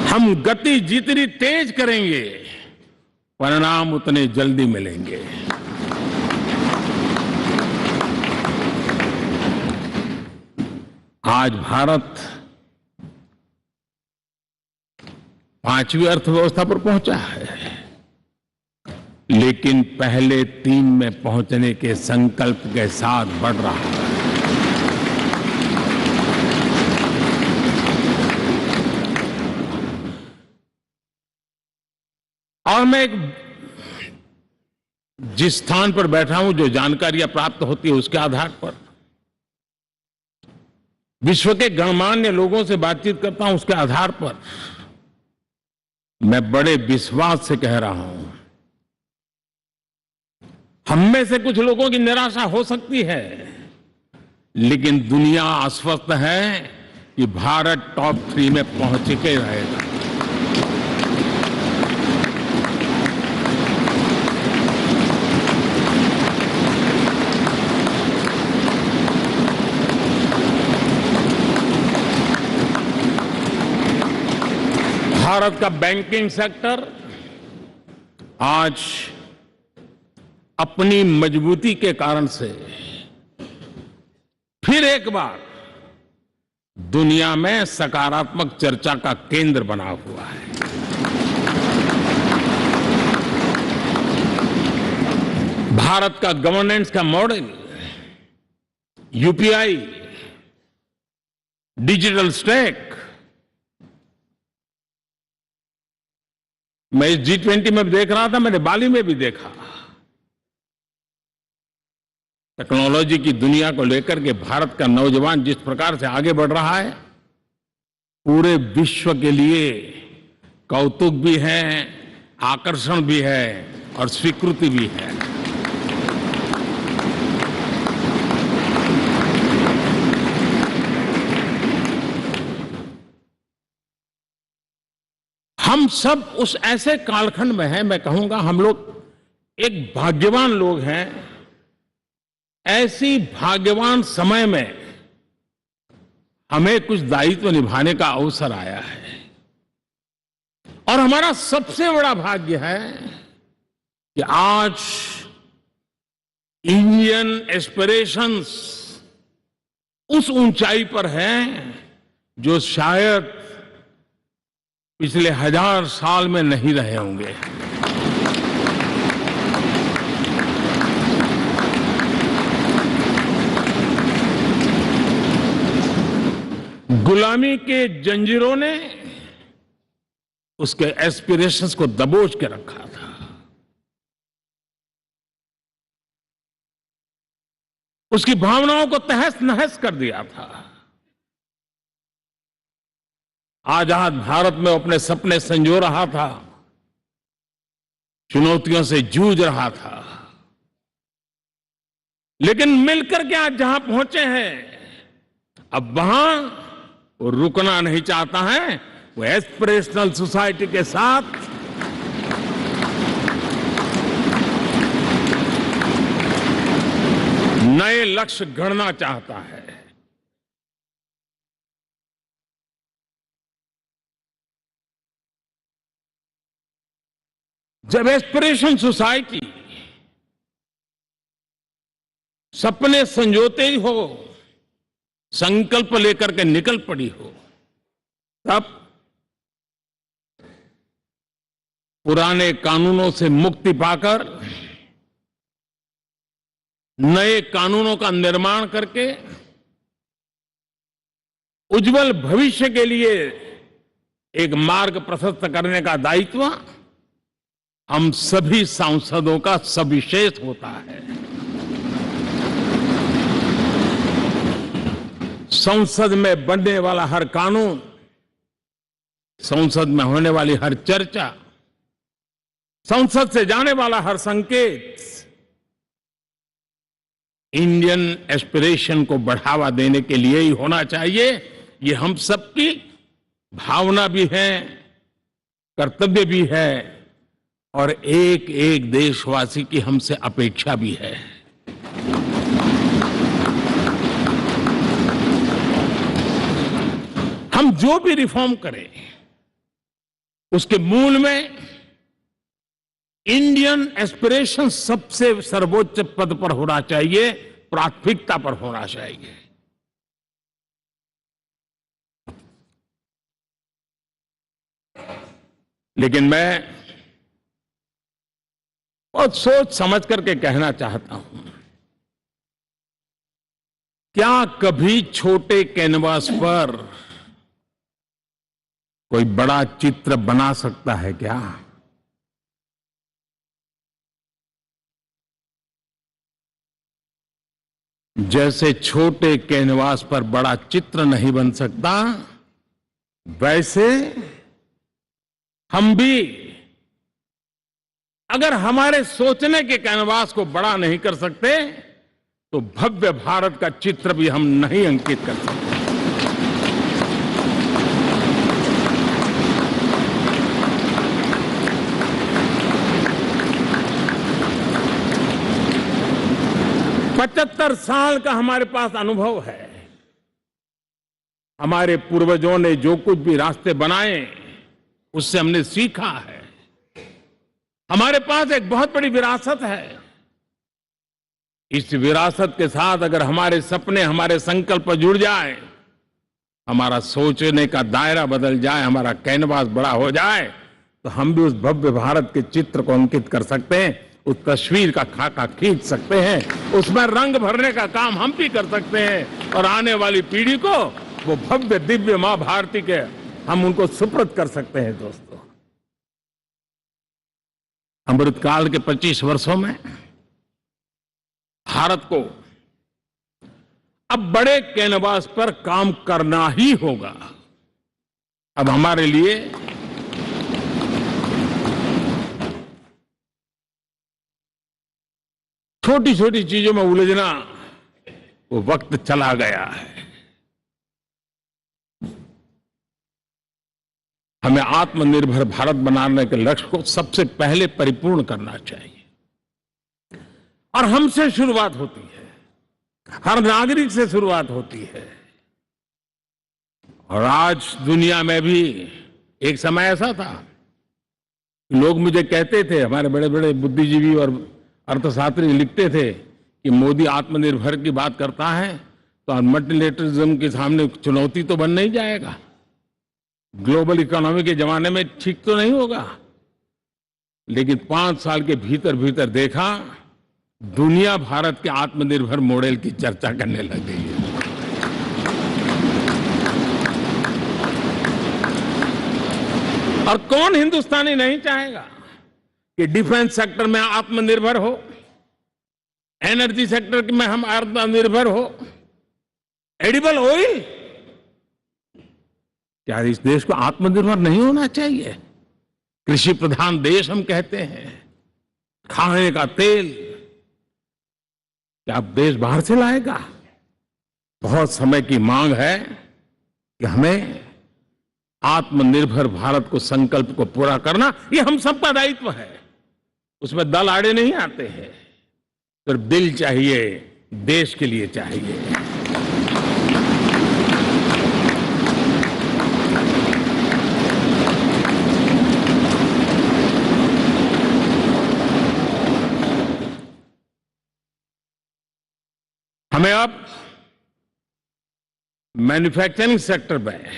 हम गति जितनी तेज करेंगे, परिणाम उतने जल्दी मिलेंगे। आज भारत 5वीं अर्थव्यवस्था पर पहुंचा है, लेकिन पहले 3 में पहुंचने के संकल्प के साथ बढ़ रहा है। और मैं जिस स्थान पर बैठा हूं, जो जानकारियां प्राप्त होती है, उसके आधार पर विश्व के गणमान्य लोगों से बातचीत करता हूं, उसके आधार पर मैं बड़े विश्वास से कह रहा हूं, हम में से कुछ लोगों की निराशा हो सकती है, लेकिन दुनिया आश्वस्त है कि भारत टॉप 3 में पहुंच के रहेगा। भारत का बैंकिंग सेक्टर आज अपनी मजबूती के कारण से फिर एक बार दुनिया में सकारात्मक चर्चा का केंद्र बना हुआ है। भारत का गवर्नेंस का मॉडल, यूपीआई, डिजिटल स्टैक, मैं इस G20 में देख रहा था, मैंने बाली में भी देखा। टेक्नोलॉजी की दुनिया को लेकर के भारत का नौजवान जिस प्रकार से आगे बढ़ रहा है, पूरे विश्व के लिए कौतुक भी है, आकर्षण भी है और स्वीकृति भी है। हम सब उस ऐसे कालखंड में हैं, मैं कहूंगा हम लोग एक भाग्यवान लोग हैं। ऐसी भाग्यवान समय में हमें कुछ दायित्व निभाने का अवसर आया है और हमारा सबसे बड़ा भाग्य है कि आज इंडियन एस्पिरेशंस उस ऊंचाई पर हैं जो शायद पिछले 1000 साल में नहीं रहे होंगे। गुलामी के जंजीरों ने उसके एस्पिरेशंस को दबोच के रखा था। उसकी भावनाओं को तहस नहस कर दिया था। आजाद भारत में अपने सपने संजो रहा था, चुनौतियों से जूझ रहा था, लेकिन मिलकर के आज जहां पहुंचे हैं, अब वहां वो रुकना नहीं चाहता है। वो एस्पिरेशनल सोसाइटी के साथ नए लक्ष्य गढ़ना चाहता है। जब एस्पिरेशन सोसाइटी सपने संजोते ही हो, संकल्प लेकर के निकल पड़ी हो, तब पुराने कानूनों से मुक्ति पाकर नए कानूनों का निर्माण करके उज्जवल भविष्य के लिए एक मार्ग प्रशस्त करने का दायित्व हम सभी सांसदों का सविशेष होता है। संसद में बनने वाला हर कानून, संसद में होने वाली हर चर्चा, संसद से जाने वाला हर संकेत इंडियन एस्पिरेशन को बढ़ावा देने के लिए ही होना चाहिए। ये हम सबकी भावना भी है, कर्तव्य भी है और एक एक देशवासी की हमसे अपेक्षा भी है। हम जो भी रिफॉर्म करें उसके मूल में इंडियन एस्पिरेशन सबसे सर्वोच्च पद पर होना चाहिए, प्राथमिकता पर होना चाहिए। लेकिन मैं बहुत सोच समझ करके कहना चाहता हूं, क्या कभी छोटे कैनवास पर कोई बड़ा चित्र बना सकता है क्या? जैसे छोटे कैनवास पर बड़ा चित्र नहीं बन सकता, वैसे हम भी अगर हमारे सोचने के कैनवास को बड़ा नहीं कर सकते तो भव्य भारत का चित्र भी हम नहीं अंकित कर सकते। पचहत्तर साल का हमारे पास अनुभव है। हमारे पूर्वजों ने जो कुछ भी रास्ते बनाए उससे हमने सीखा है। हमारे पास एक बहुत बड़ी विरासत है। इस विरासत के साथ अगर हमारे सपने, हमारे संकल्प जुड़ जाए, हमारा सोचने का दायरा बदल जाए, हमारा कैनवास बड़ा हो जाए, तो हम भी उस भव्य भारत के चित्र को अंकित कर सकते हैं, उस तस्वीर का खाका खींच सकते हैं, उसमें रंग भरने का काम हम भी कर सकते हैं और आने वाली पीढ़ी को वो भव्य दिव्य मां भारती के हम उनको सुपुर्द कर सकते हैं। दोस्तों, अमृतकाल के 25 वर्षों में भारत को अब बड़े कैनवास पर काम करना ही होगा। अब हमारे लिए छोटी छोटी चीजों में उलझना वो वक्त चला गया है। हमें आत्मनिर्भर भारत बनाने के लक्ष्य को सबसे पहले परिपूर्ण करना चाहिए और हमसे शुरुआत होती है, हर नागरिक से शुरुआत होती है। और आज दुनिया में भी एक समय ऐसा था, लोग मुझे कहते थे, हमारे बड़े बड़े बुद्धिजीवी और अर्थशास्त्री लिखते थे कि मोदी आत्मनिर्भर की बात करता है तो मल्टीलेटरलिज्म के सामने चुनौती तो बन नहीं जाएगा, ग्लोबल इकोनॉमी के जमाने में ठीक तो नहीं होगा। लेकिन 5 साल के भीतर भीतर देखा, दुनिया भारत के आत्मनिर्भर मॉडल की चर्चा करने लग गई है। और कौन हिंदुस्तानी नहीं चाहेगा कि डिफेंस सेक्टर में आत्मनिर्भर हो, एनर्जी सेक्टर में हम आत्मनिर्भर हो, एडिबल ऑयल, क्या इस देश को आत्मनिर्भर नहीं होना चाहिए? कृषि प्रधान देश हम कहते हैं, खाने का तेल क्या देश बाहर से लाएगा? बहुत समय की मांग है कि हमें आत्मनिर्भर भारत को संकल्प को पूरा करना, ये हम सबका दायित्व है। उसमें दल आड़े नहीं आते हैं, सिर्फ दिल चाहिए, देश के लिए चाहिए। हमें अब मैन्युफैक्चरिंग सेक्टर में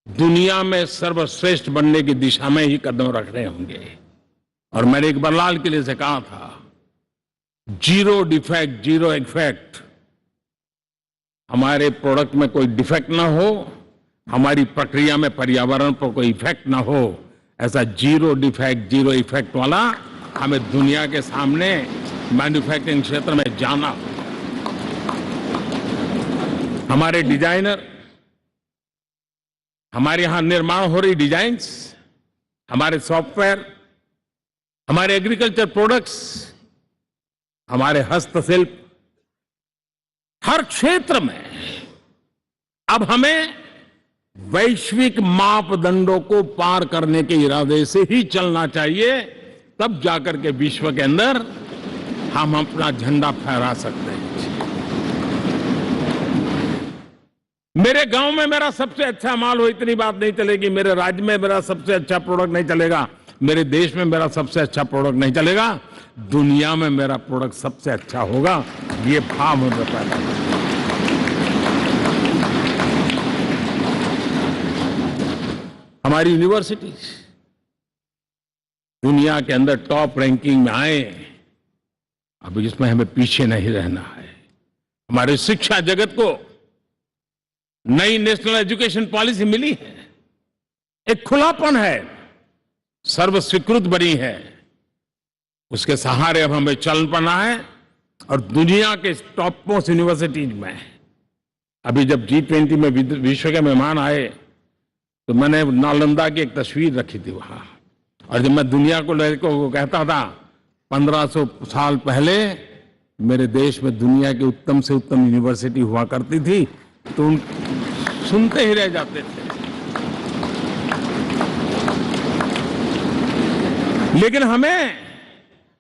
दुनिया में सर्वश्रेष्ठ बनने की दिशा में ही कदम रखने होंगे। और मैंने एक बार लाल किले से कहा था, जीरो डिफेक्ट जीरो इफेक्ट। हमारे प्रोडक्ट में कोई डिफेक्ट ना हो, हमारी प्रक्रिया में पर्यावरण पर कोई इफेक्ट ना हो, ऐसा जीरो डिफेक्ट जीरो इफेक्ट वाला हमें दुनिया के सामने मैन्युफैक्चरिंग क्षेत्र में जाना। हमारे डिजाइनर, हमारे यहां निर्माण हो रही डिजाइन्स, हमारे सॉफ्टवेयर, हमारे एग्रीकल्चर प्रोडक्ट्स, हमारे हस्तशिल्प, हर क्षेत्र में अब हमें वैश्विक मापदंडों को पार करने के इरादे से ही चलना चाहिए, तब जाकर के विश्व के अंदर हम अपना झंडा फहरा सकते हैं। मेरे गांव में मेरा सबसे अच्छा माल हो, इतनी बात नहीं चलेगी। मेरे राज्य में मेरा सबसे अच्छा प्रोडक्ट नहीं चलेगा, मेरे देश में मेरा सबसे अच्छा प्रोडक्ट नहीं चलेगा, दुनिया में मेरा प्रोडक्ट सबसे अच्छा होगा, ये भाव मुझे पैदा होगा। हमारी यूनिवर्सिटीज दुनिया के अंदर टॉप रैंकिंग में आए, अब इसमें हमें पीछे नहीं रहना है। हमारे शिक्षा जगत को नई नेशनल एजुकेशन पॉलिसी मिली है, एक खुलापन है, सर्व स्वीकृत बनी है, उसके सहारे अब हमें चल पड़ना है। और दुनिया के टॉप मोस्ट यूनिवर्सिटीज में अभी जब G20 में विश्व के मेहमान आए तो मैंने नालंदा की एक तस्वीर रखी थी वहां, और जब मैं दुनिया को कहता था 1500 साल पहले मेरे देश में दुनिया की उत्तम से उत्तम यूनिवर्सिटी हुआ करती थी, तो सुनते ही रह जाते थे। लेकिन हमें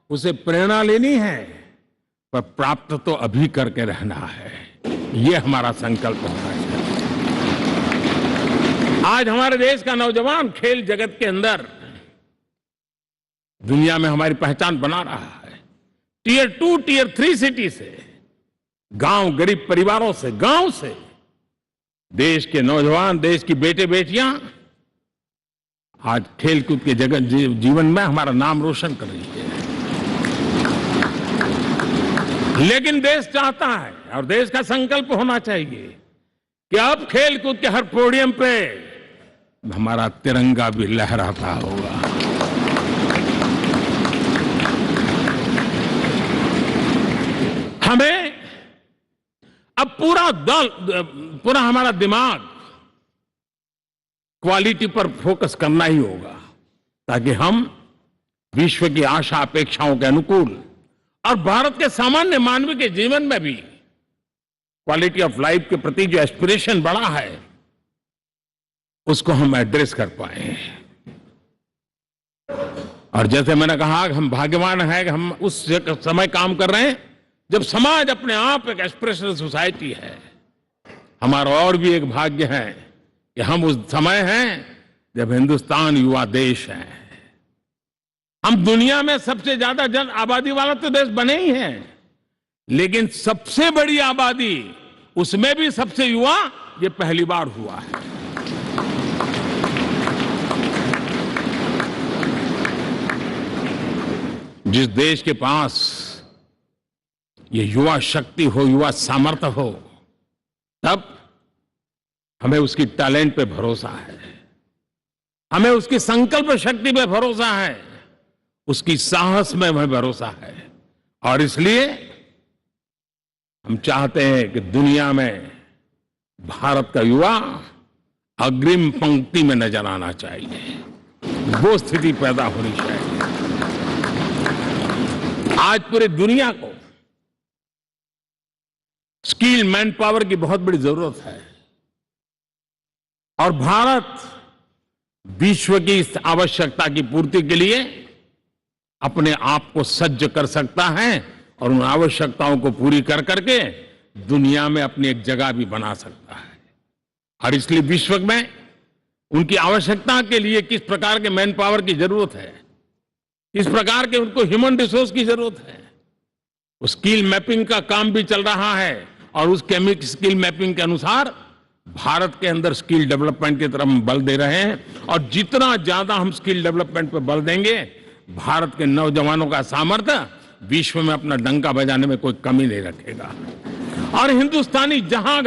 उसे प्रेरणा लेनी है, पर प्राप्त तो अभी करके रहना है, ये हमारा संकल्प होना चाहिए। आज हमारे देश का नौजवान खेल जगत के अंदर दुनिया में हमारी पहचान बना रहा है। टियर 2, टियर 3 सिटी से, गांव, गरीब परिवारों से, गांव से देश के नौजवान, देश की बेटे बेटियां आज खेलकूद के जगत जीवन में हमारा नाम रोशन कर रही है। लेकिन देश चाहता है और देश का संकल्प होना चाहिए कि अब खेलकूद के हर पोडियम पे हमारा तिरंगा भी लहराता होगा। हमें अब पूरा हमारा दिमाग क्वालिटी पर फोकस करना ही होगा, ताकि हम विश्व की आशा अपेक्षाओं के अनुकूल और भारत के सामान्य मानव के जीवन में भी क्वालिटी ऑफ लाइफ के प्रति जो एस्पिरेशन बढ़ा है उसको हम एड्रेस कर पाए। और जैसे मैंने कहा कि हम भाग्यवान हैं कि हम उस समय काम कर रहे हैं जब समाज अपने आप एक एस्पिरेशनल सोसाइटी है। हमारा और भी एक भाग्य है कि हम उस समय हैं जब हिंदुस्तान युवा देश है। हम दुनिया में सबसे ज्यादा जन आबादी वाला तो देश बने ही हैं, लेकिन सबसे बड़ी आबादी, उसमें भी सबसे युवा, ये पहली बार हुआ है। जिस देश के पास ये युवा शक्ति हो, युवा सामर्थ्य हो, तब हमें उसकी टैलेंट पे भरोसा है, हमें उसकी संकल्प शक्ति पे भरोसा है, उसकी साहस में हमें भरोसा है। और इसलिए हम चाहते हैं कि दुनिया में भारत का युवा अग्रिम पंक्ति में नजर आना चाहिए, वो स्थिति पैदा होनी चाहिए। आज पूरी दुनिया को स्किल मैन पावर की बहुत बड़ी जरूरत है, और भारत विश्व की इस आवश्यकता की पूर्ति के लिए अपने आप को सज्ज कर सकता है और उन आवश्यकताओं को पूरी कर करके दुनिया में अपनी एक जगह भी बना सकता है। और इसलिए विश्व में उनकी आवश्यकता के लिए किस प्रकार के मैन पावर की जरूरत है, किस प्रकार के उनको ह्यूमन रिसोर्स की जरूरत है, उस स्किल मैपिंग का काम भी चल रहा है। और उस स्किल मैपिंग के अनुसार भारत के अंदर स्किल डेवलपमेंट की तरफ हम बल दे रहे हैं। और जितना ज्यादा हम स्किल डेवलपमेंट पर बल देंगे, भारत के नौजवानों का सामर्थ्य विश्व में अपना डंका बजाने में कोई कमी नहीं रखेगा। और हिंदुस्तानी जहां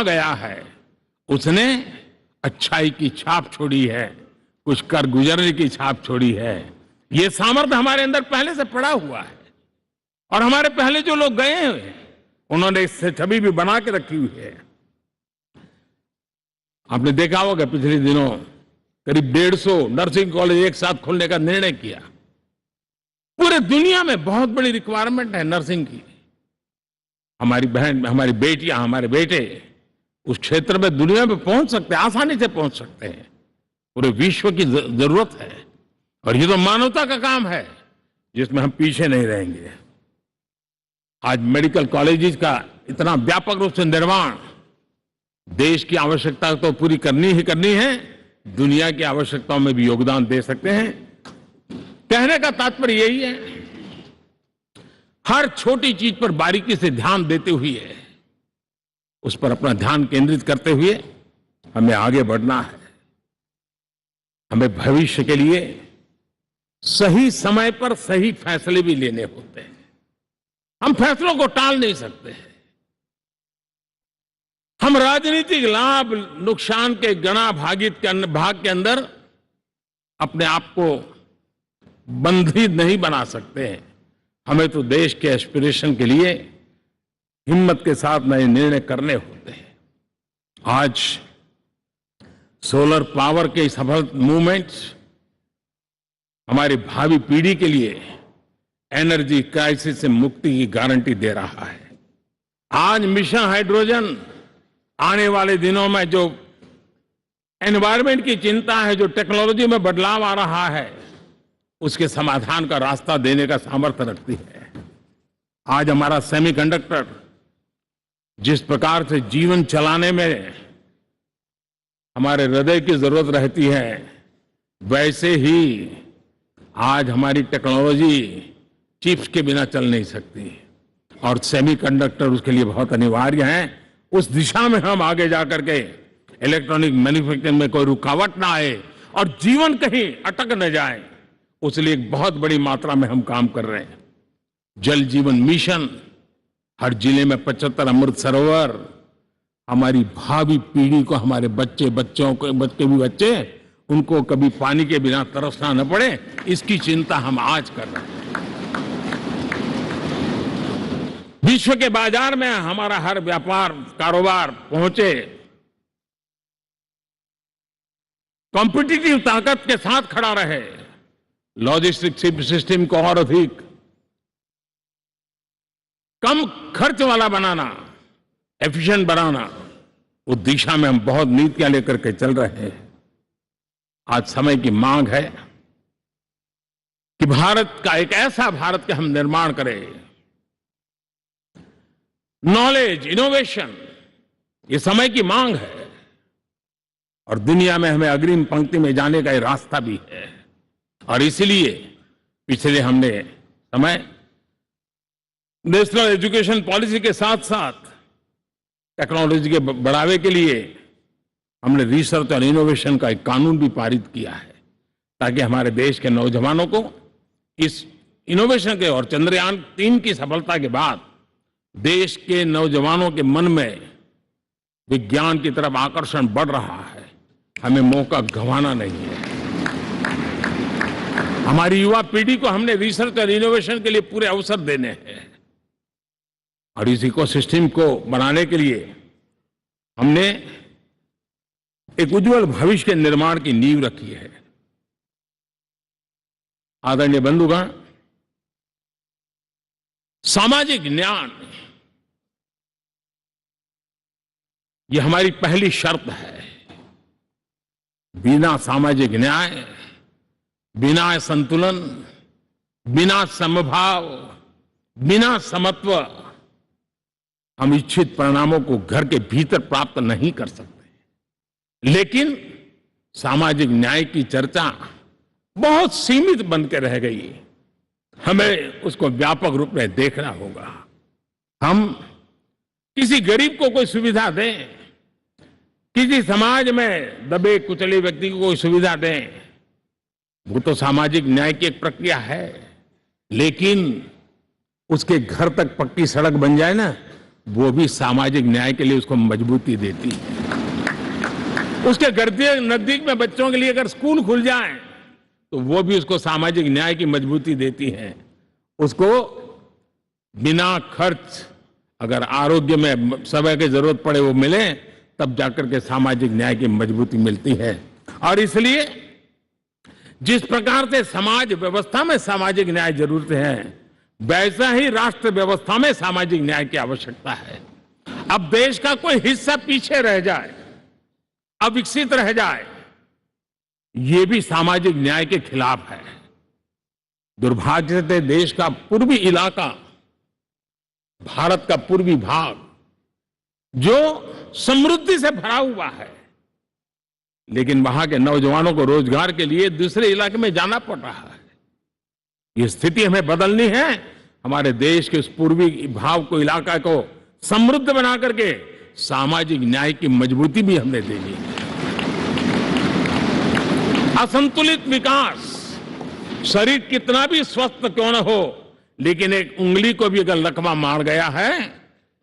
गया है उसने अच्छाई की छाप छोड़ी है, कुछ कर गुजरने की छाप छोड़ी है। ये सामर्थ्य हमारे अंदर पहले से पड़ा हुआ है और हमारे पहले जो लोग गए हैं उन्होंने इससे छवि भी बना के रखी हुई है। आपने देखा होगा पिछले दिनों करीब 150 नर्सिंग कॉलेज एक साथ खोलने का निर्णय किया। पूरे दुनिया में बहुत बड़ी रिक्वायरमेंट है नर्सिंग की। हमारी बहन, हमारी बेटियां, हमारे बेटे उस क्षेत्र में दुनिया में पहुंच सकते हैं, आसानी से पहुंच सकते हैं। पूरे विश्व की जरूरत है और ये तो मानवता का काम है जिसमें हम पीछे नहीं रहेंगे। आज मेडिकल कॉलेजेस का इतना व्यापक रूप से निर्माण देश की आवश्यकता तो पूरी करनी ही करनी है, दुनिया की आवश्यकताओं में भी योगदान दे सकते हैं। कहने का तात्पर्य यही है, हर छोटी चीज पर बारीकी से ध्यान देते हुए, उस पर अपना ध्यान केंद्रित करते हुए हमें आगे बढ़ना है। हमें भविष्य के लिए सही समय पर सही फैसले भी लेने होते हैं। हम फैसलों को टाल नहीं सकते। हम राजनीतिक लाभ नुकसान के गणा भाग के अंदर अपने आप को बंधी नहीं बना सकते हैं। हमें तो देश के एस्पिरेशन के लिए हिम्मत के साथ नए निर्णय करने होते हैं। आज सोलर पावर के सफल मूवमेंट्स हमारी भावी पीढ़ी के लिए एनर्जी क्राइसिस से मुक्ति की गारंटी दे रहा है। आज मिशन हाइड्रोजन आने वाले दिनों में जो एनवायरमेंट की चिंता है, जो टेक्नोलॉजी में बदलाव आ रहा है, उसके समाधान का रास्ता देने का सामर्थ्य रखती है। आज हमारा सेमीकंडक्टर जिस प्रकार से जीवन चलाने में हमारे हृदय की जरूरत रहती है, वैसे ही आज हमारी टेक्नोलॉजी चिप्स के बिना चल नहीं सकती और सेमीकंडक्टर उसके लिए बहुत अनिवार्य है। उस दिशा में हम आगे जाकर के इलेक्ट्रॉनिक मैन्युफैक्चरिंग में कोई रुकावट ना आए और जीवन कहीं अटक न जाए, उसलिए एक बहुत बड़ी मात्रा में हम काम कर रहे हैं। जल जीवन मिशन, हर जिले में 75 अमृत सरोवर, हमारी भावी पीढ़ी को, हमारे बच्चों को, बच्चे उनको कभी पानी के बिना तरसना न पड़े, इसकी चिंता हम आज कर रहे हैं। विश्व के बाजार में हमारा हर व्यापार कारोबार पहुंचे, कॉम्पिटिटिव ताकत के साथ खड़ा रहे, लॉजिस्टिक सिस्टम को और अधिक कम खर्च वाला बनाना, एफिशिएंट बनाना, उस दिशा में हम बहुत नीतियां लेकर के चल रहे हैं। आज समय की मांग है कि भारत का एक ऐसा भारत का हम निर्माण करें। नॉलेज, इनोवेशन, ये समय की मांग है और दुनिया में हमें अग्रिम पंक्ति में जाने का ये रास्ता भी है। और इसलिए पिछले हमने समय नेशनल एजुकेशन पॉलिसी के साथ साथ टेक्नोलॉजी के बढ़ावे के लिए हमने रिसर्च और इनोवेशन का एक कानून भी पारित किया है, ताकि हमारे देश के नौजवानों को इस इनोवेशन के और चंद्रयान 3 की सफलता के बाद देश के नौजवानों के मन में विज्ञान की तरफ आकर्षण बढ़ रहा है। हमें मौका गंवाना नहीं है। हमारी युवा पीढ़ी को हमने रिसर्च और इनोवेशन के लिए पूरे अवसर देने हैं और इस इकोसिस्टम को बनाने के लिए हमने एक उज्जवल भविष्य के निर्माण की नींव रखी है। आदरणीय बंधुगण, सामाजिक न्याय ये हमारी पहली शर्त है। बिना सामाजिक न्याय, बिना संतुलन, बिना समभाव, बिना समत्व हम इच्छित परिणामों को घर के भीतर प्राप्त नहीं कर सकते। लेकिन सामाजिक न्याय की चर्चा बहुत सीमित बन के रह गई। हमें उसको व्यापक रूप में देखना होगा। हम किसी गरीब को कोई सुविधा दें, किसी समाज में दबे कुचले व्यक्ति को कोई सुविधा दें, वो तो सामाजिक न्याय की एक प्रक्रिया है। लेकिन उसके घर तक पक्की सड़क बन जाए ना, वो भी सामाजिक न्याय के लिए उसको मजबूती देती है। उसके घर के नजदीक में बच्चों के लिए अगर स्कूल खुल जाए तो वो भी उसको सामाजिक न्याय की मजबूती देती है। उसको बिना खर्च अगर आरोग्य में समय की जरूरत पड़े वो मिले, तब जाकर के सामाजिक न्याय की मजबूती मिलती है। और इसलिए जिस प्रकार से समाज व्यवस्था में सामाजिक न्याय जरूरत है, वैसा ही राष्ट्र व्यवस्था में सामाजिक न्याय की आवश्यकता है। अब देश का कोई हिस्सा पीछे रह जाए, अविकसित रह जाए, ये भी सामाजिक न्याय के खिलाफ है। दुर्भाग्य से देश का पूर्वी इलाका, भारत का पूर्वी भाग जो समृद्धि से भरा हुआ है, लेकिन वहां के नौजवानों को रोजगार के लिए दूसरे इलाके में जाना पड़ रहा है। ये स्थिति हमें बदलनी है। हमारे देश के उस पूर्वी भाग को, इलाका को समृद्ध बना करके सामाजिक न्याय की मजबूती भी हमने देनी है। असंतुलित विकास, शरीर कितना भी स्वस्थ क्यों न हो, लेकिन एक उंगली को भी अगर लकवा मार गया है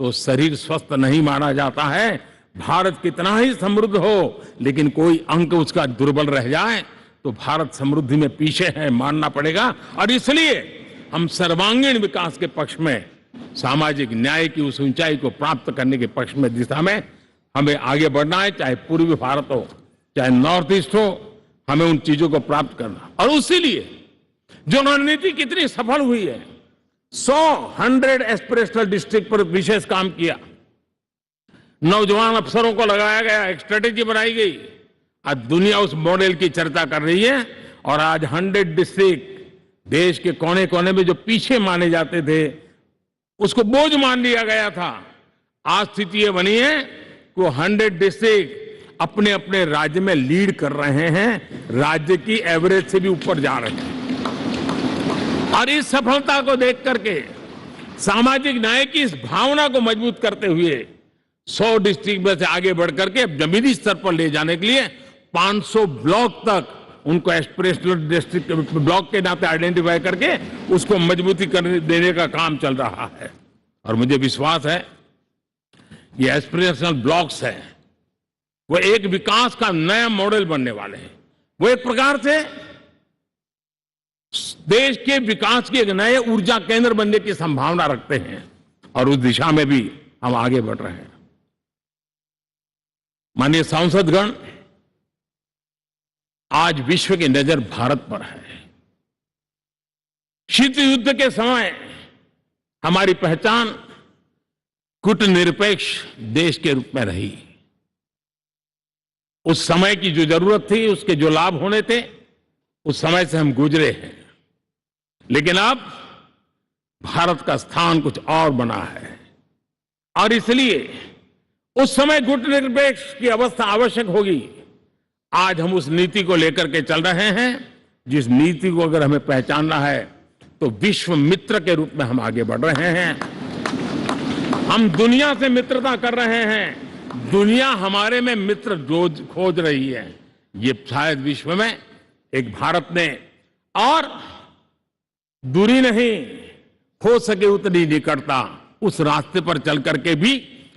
तो शरीर स्वस्थ नहीं माना जाता है। भारत कितना ही समृद्ध हो, लेकिन कोई अंग उसका दुर्बल रह जाए तो भारत समृद्धि में पीछे है, मानना पड़ेगा। और इसलिए हम सर्वांगीण विकास के पक्ष में, सामाजिक न्याय की उस ऊंचाई को प्राप्त करने के पक्ष में, दिशा में हमें आगे बढ़ना है। चाहे पूर्वी भारत हो, चाहे नॉर्थ ईस्ट हो, हमें उन चीजों को प्राप्त करना। और उसीलिए जो रणनीति कितनी सफल हुई है, 100 एस्पिरेशनल डिस्ट्रिक्ट पर विशेष काम किया, नौजवान अफसरों को लगाया गया, एक स्ट्रेटेजी बनाई गई। आज दुनिया उस मॉडल की चर्चा कर रही है। और आज 100 डिस्ट्रिक्ट, देश के कोने कोने में जो पीछे माने जाते थे, उसको बोझ मान लिया गया था। आज स्थिति ये बनी है कि 100 डिस्ट्रिक्ट अपने अपने राज्य में लीड कर रहे हैं, राज्य की एवरेज से भी ऊपर जा रहे हैं। और इस सफलता को देख करके, सामाजिक न्याय की इस भावना को मजबूत करते हुए 100 डिस्ट्रिक्ट में से आगे बढ़ करके अब जमीनी स्तर पर ले जाने के लिए 500 ब्लॉक तक उनको एस्पिरेशनल डिस्ट्रिक्ट ब्लॉक के नाते आइडेंटिफाई करके उसको मजबूती करने देने का काम चल रहा है। और मुझे विश्वास है ये एस्पिरेशनल ब्लॉक्स हैं, वो एक विकास का नया मॉडल बनने वाले हैं। वो एक प्रकार से देश के विकास के एक नए ऊर्जा केंद्र बनने की संभावना रखते हैं। और उस दिशा में भी हम आगे बढ़ रहे हैं। माननीय सांसदगण, आज विश्व की नजर भारत पर है। शीत युद्ध के समय हमारी पहचान कूटनिरपेक्ष देश के रूप में रही। उस समय की जो जरूरत थी, उसके जो लाभ होने थे, उस समय से हम गुजरे हैं। लेकिन अब भारत का स्थान कुछ और बना है। और इसलिए उस समय कूटनिरपेक्ष की अवस्था आवश्यक होगी। आज हम उस नीति को लेकर के चल रहे हैं, जिस नीति को अगर हमें पहचानना है तो विश्व मित्र के रूप में हम आगे बढ़ रहे हैं। हम दुनिया से मित्रता कर रहे हैं, दुनिया हमारे में मित्र खोज रही है। ये शायद विश्व में एक भारत ने और दूरी नहीं, हो सके उतनी निकटता, उस रास्ते पर चल करके भी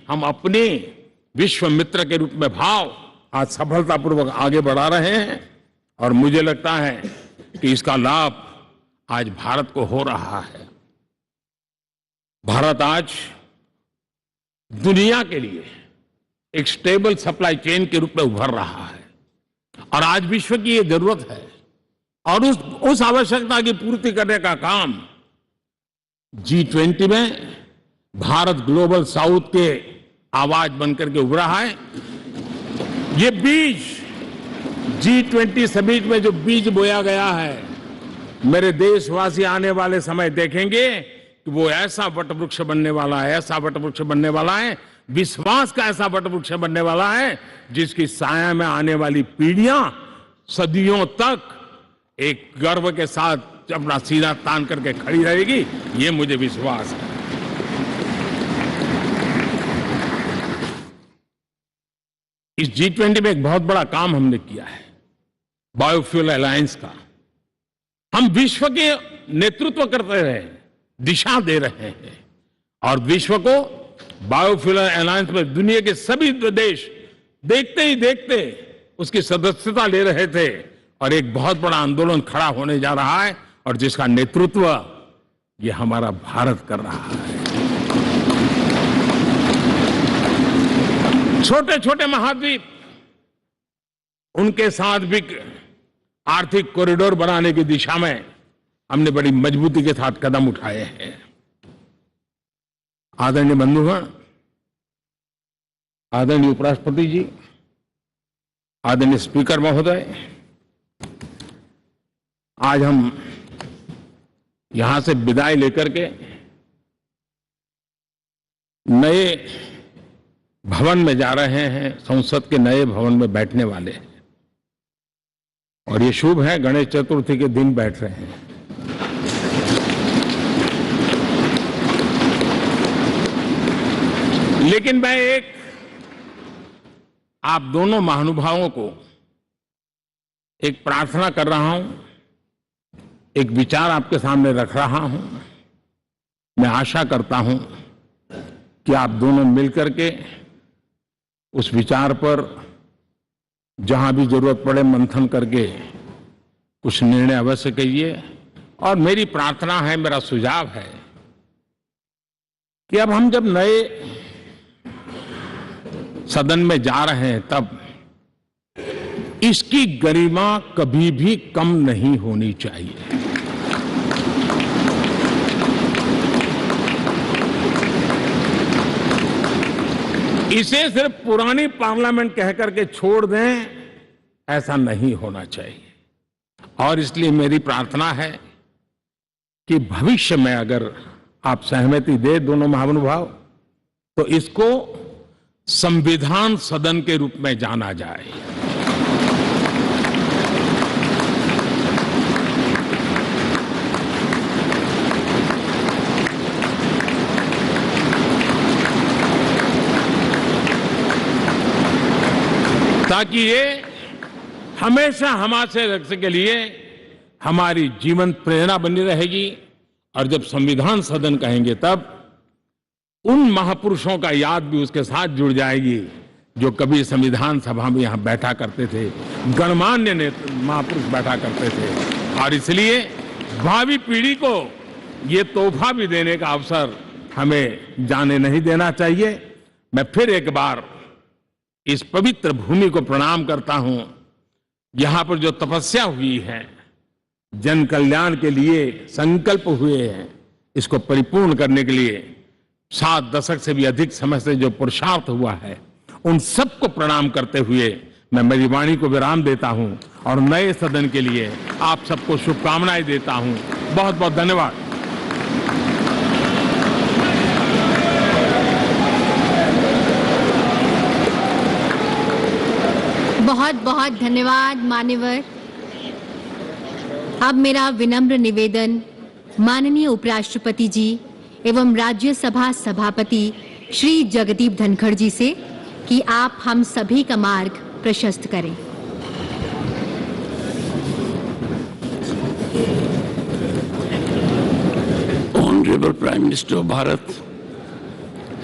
हम अपने विश्व मित्र के रूप में भाव आज सफलतापूर्वक आगे बढ़ा रहे हैं। और मुझे लगता है कि इसका लाभ आज भारत को हो रहा है। भारत आज दुनिया के लिए एक स्टेबल सप्लाई चेन के रूप में उभर रहा है। और आज विश्व की ये जरूरत है। और उस आवश्यकता की पूर्ति करने का काम G20 में भारत ग्लोबल साउथ के आवाज बनकर के उभरा है। ये बीज G20 समिट में जो बीज बोया गया है, मेरे देशवासी आने वाले समय देखेंगे कि वो ऐसा वटवृक्ष बनने वाला है, ऐसा वटवृक्ष बनने वाला है, विश्वास का ऐसा वटवृक्ष बनने वाला है, जिसकी साया में आने वाली पीढ़ियां सदियों तक एक गर्व के साथ अपना सीना तान करके खड़ी रहेगी। ये मुझे विश्वास है। इस G20 में एक बहुत बड़ा काम हमने किया है, बायोफ्यूल अलायंस का। हम विश्व के नेतृत्व करते रहे, दिशा दे रहे हैं। और विश्व को बायोफ्यूल अलायंस में दुनिया के सभी देश देखते ही देखते उसकी सदस्यता ले रहे थे और एक बहुत बड़ा आंदोलन खड़ा होने जा रहा है और जिसका नेतृत्व ये हमारा भारत कर रहा है। छोटे छोटे महाद्वीप, उनके साथ भी आर्थिक कॉरिडोर बनाने की दिशा में हमने बड़ी मजबूती के साथ कदम उठाए हैं। आदरणीय बंधुगण, आदरणीय उपराष्ट्रपति जी, आदरणीय स्पीकर महोदय, आज हम यहां से विदाई लेकर के नए भवन में जा रहे हैं, संसद के नए भवन में बैठने वाले हैं और ये शुभ है, गणेश चतुर्थी के दिन बैठ रहे हैं। लेकिन मैं एक आप दोनों महानुभावों को एक प्रार्थना कर रहा हूं, एक विचार आपके सामने रख रहा हूं। मैं आशा करता हूं कि आप दोनों मिलकर के उस विचार पर जहां भी जरूरत पड़े मंथन करके कुछ निर्णय अवश्य करिए। और मेरी प्रार्थना है, मेरा सुझाव है कि अब हम जब नए सदन में जा रहे हैं तब इसकी गरिमा कभी भी कम नहीं होनी चाहिए। इसे सिर्फ पुरानी पार्लियामेंट कहकर के छोड़ दें, ऐसा नहीं होना चाहिए। और इसलिए मेरी प्रार्थना है कि भविष्य में अगर आप सहमति दे दोनों महानुभाव, तो इसको संविधान सदन के रूप में जाना जाए। ताकि ये हमेशा हमारे रक्षा के लिए हमारी जीवन प्रेरणा बनी रहेगी। और जब संविधान सदन कहेंगे तब उन महापुरुषों का याद भी उसके साथ जुड़ जाएगी जो कभी संविधान सभा में यहां बैठा करते थे, गणमान्य महापुरुष बैठा करते थे। और इसलिए भावी पीढ़ी को ये तोहफा भी देने का अवसर हमें जाने नहीं देना चाहिए। मैं फिर एक बार इस पवित्र भूमि को प्रणाम करता हूं। यहां पर जो तपस्या हुई है, जन कल्याण के लिए संकल्प हुए हैं, इसको परिपूर्ण करने के लिए 7 दशक से भी अधिक समय से जो पुरुषार्थ हुआ है, उन सबको प्रणाम करते हुए मैं मेरी वाणी को विराम देता हूं और नए सदन के लिए आप सबको शुभकामनाएं देता हूं। बहुत बहुत धन्यवाद। बहुत बहुत धन्यवाद मान्यवर। अब मेरा विनम्र निवेदन माननीय उपराष्ट्रपति जी एवं राज्यसभा सभापति श्री जगदीप धनखड़ जी से कि आप हम सभी का मार्ग प्रशस्त करें। Honourable prime minister of Bharat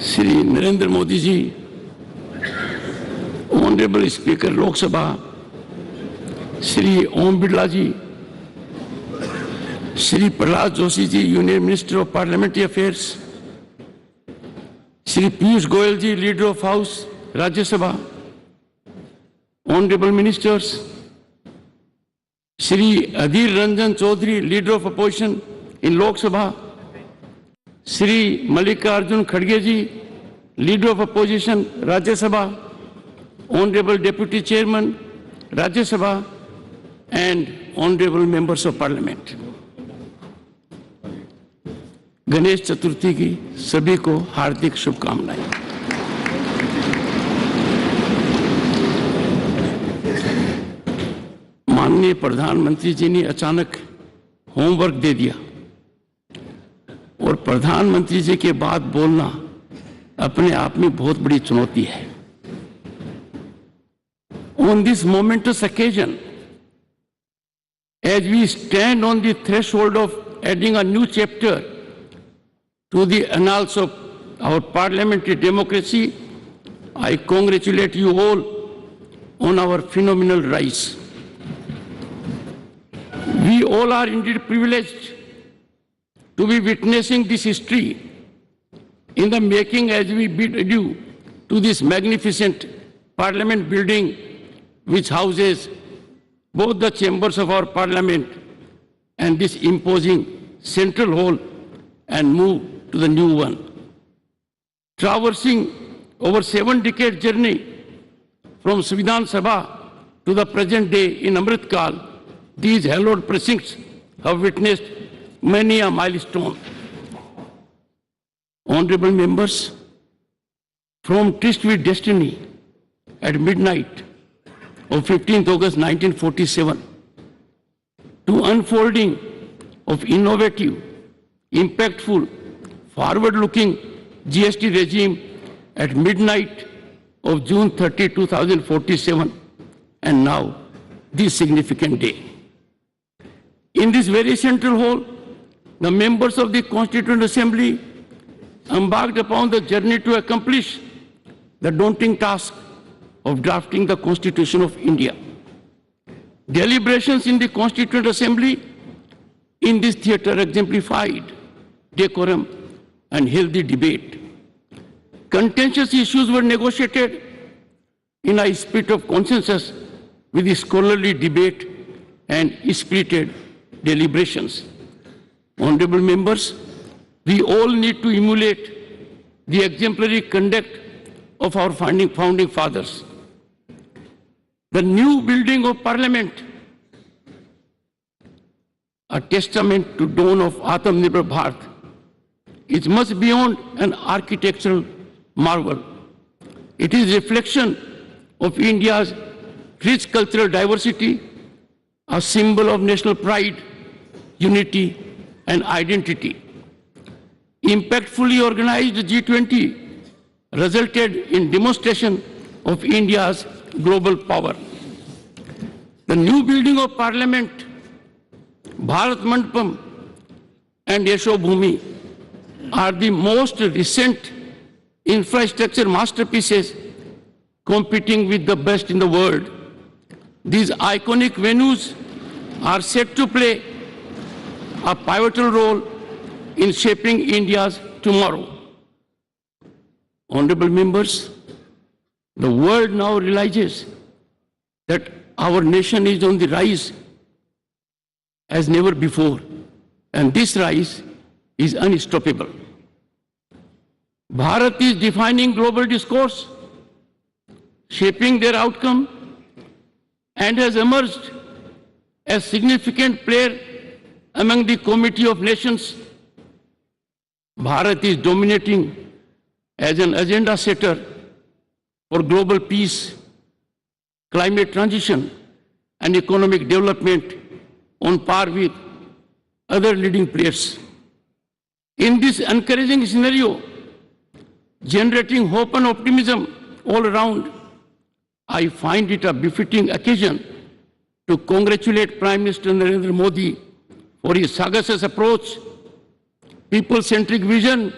Shri Narendra Modi ji, honourable speaker Lok Sabha Shri Om Birla ji, Shri Prahlad Joshi ji, union minister of parliamentary affairs, Shri Piyush Goyal ji, leader of house Rajya Sabha, honourable ministers, Shri Adhir Ranjan Chowdhury, leader of opposition in Lok Sabha, Shri Mallikarjun खड़गे ji, leader of opposition Rajya Sabha, honourable deputy chairman Rajya Sabha and honourable members of parliament. Ganesh Chaturthi की सभी को हार्दिक शुभकामनाएं। माननीय प्रधानमंत्री जी ने अचानक homework दे दिया और प्रधानमंत्री जी के बाद बोलना अपने आप में बहुत बड़ी चुनौती है। On this momentous occasion, as we stand on the threshold of adding a new chapter to the annals of our parliamentary democracy, I congratulate you all on our phenomenal rise. We all are indeed privileged to be witnessing this history in the making as we bid adieu to this magnificent Parliament building which houses both the chambers of our Parliament and this imposing central hall and move to the new one. Traversing over 7-decade journey from Vidhan Sabha to the present day in Amritkal, these hallowed precincts have witnessed many a milestone. Honorable members, from tryst with destiny at midnight of 15th August 1947 to unfolding of innovative, impactful, forward-looking GST regime at midnight of June 30, 2047, and now this significant day. In this very central hall, the members of the Constituent Assembly embarked upon the journey to accomplish the daunting task of drafting the Constitution of India. Deliberations in the Constituent Assembly in this theatre exemplified decorum and healthy debate. Contentious issues were negotiated in a spirit of consensus with scholarly debate and spirited deliberations. Honorable members, we all need to emulate the exemplary conduct of our founding fathers. The new building of Parliament, a testament to dawn of Atmanirbhar Bharat, is much beyond an architectural marvel. It is a reflection of India's rich cultural diversity, a symbol of national pride, unity, and identity. Impactfully organized G20 resulted in demonstration of India's global power. The new building of Parliament, Bharat Mandapam and Yasho Bhumi are the most recent infrastructure masterpieces competing with the best in the world. These iconic venues are set to play a pivotal role in shaping India's tomorrow. Honorable members, the world now realizes that our nation is on the rise as never before, and this rise is unstoppable. Bharat is defining global discourse, shaping their outcome, and has emerged as significant player among the Committee of Nations. Bharat is dominating as an agenda setter for global peace, climate transition, and economic development on par with other leading players. In this encouraging scenario, generating hope and optimism all around, I find it a befitting occasion to congratulate Prime Minister Narendra Modi for his sagacious approach, people-centric vision,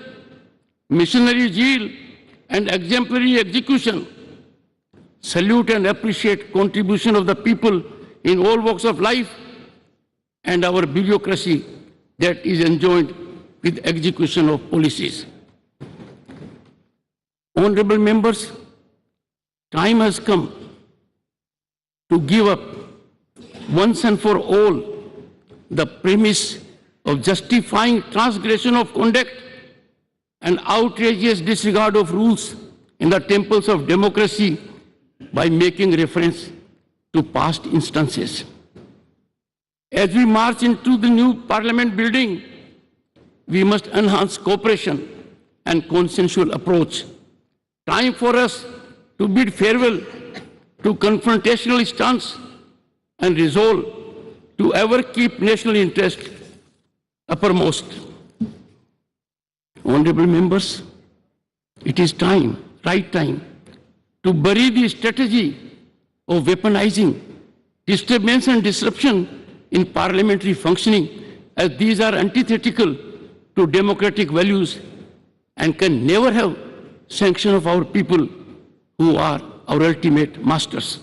missionary zeal, and exemplary execution. Salute and appreciate contribution of the people in all walks of life and our bureaucracy that is enjoined with execution of policies. Honorable members, time has come to give up once and for all the premise of justifying transgression of conduct and outrageous disregard of rules in the temples of democracy by making reference to past instances. As we march into the new Parliament building, we must enhance cooperation and consensual approach. Time for us to bid farewell to confrontational stance and resolve to ever keep national interest uppermost. Honorable members, it is time, right time, to bury the strategy of weaponizing disturbance and disruption in parliamentary functioning, as these are antithetical to democratic values and can never have sanction of our people who are our ultimate masters.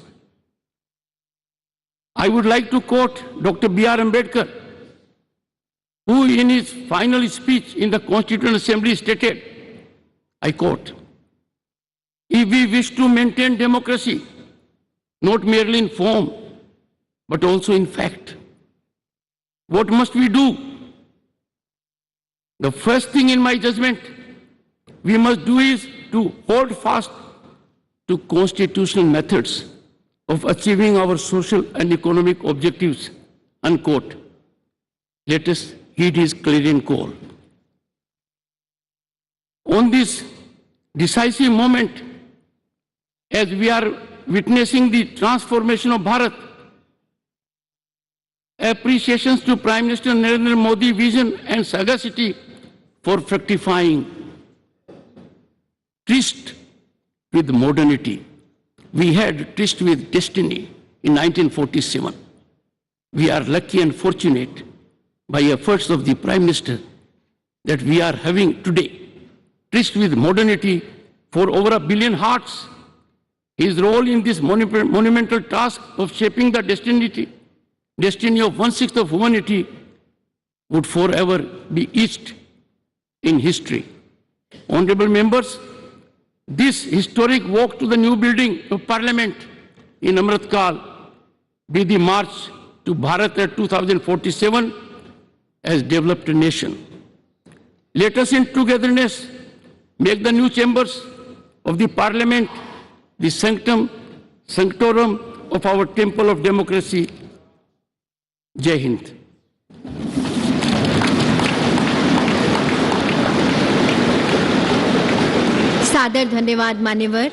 I would like to quote Dr. B.R. Ambedkar, who in his final speech in the Constituent Assembly stated, I quote, "If we wish to maintain democracy, not merely in form, but also in fact, what must we do? The first thing in my judgment we must do is to hold fast to constitutional methods of achieving our social and economic objectives," unquote. Let us heed his clarion call. On this decisive moment, as we are witnessing the transformation of Bharat, appreciations to Prime Minister Narendra Modi's vision and sagacity for fructifying tryst with modernity. We had tryst with destiny in 1947. We are lucky and fortunate by efforts of the Prime Minister that we are having today tryst with modernity for over 1 billion hearts. His role in this monumental task of shaping the destiny of 1/6 of humanity would forever be etched in history. Honorable members, this historic walk to the new building of Parliament in Amrit Kal be the march to Bharat at 2047 as developed nation. Let us in togetherness make the new chambers of the Parliament the sanctorum of our temple of democracy. Jai Hind. सादर धन्यवाद मान्यवर।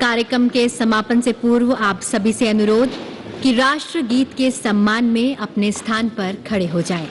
कार्यक्रम के समापन से पूर्व आप सभी से अनुरोध कि राष्ट्र गीत के सम्मान में अपने स्थान पर खड़े हो जाएं।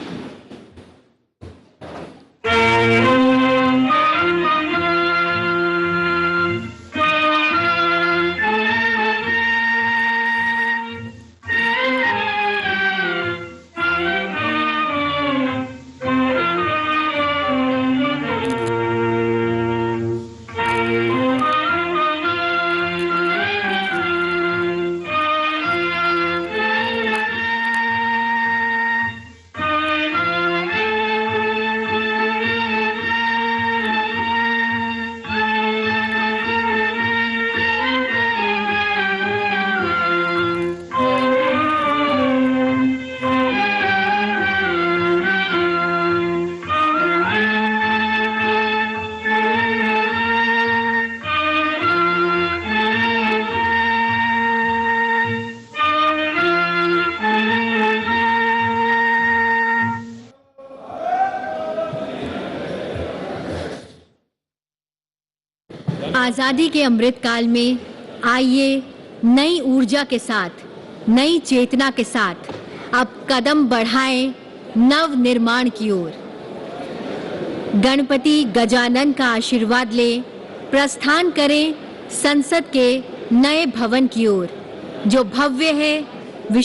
आजादी के अमृत काल में आइए नई ऊर्जा के साथ, नई चेतना के साथ अब कदम बढ़ाएं नव निर्माण की ओर। गणपति गजानन का आशीर्वाद ले प्रस्थान करें संसद के नए भवन की ओर, जो भव्य है,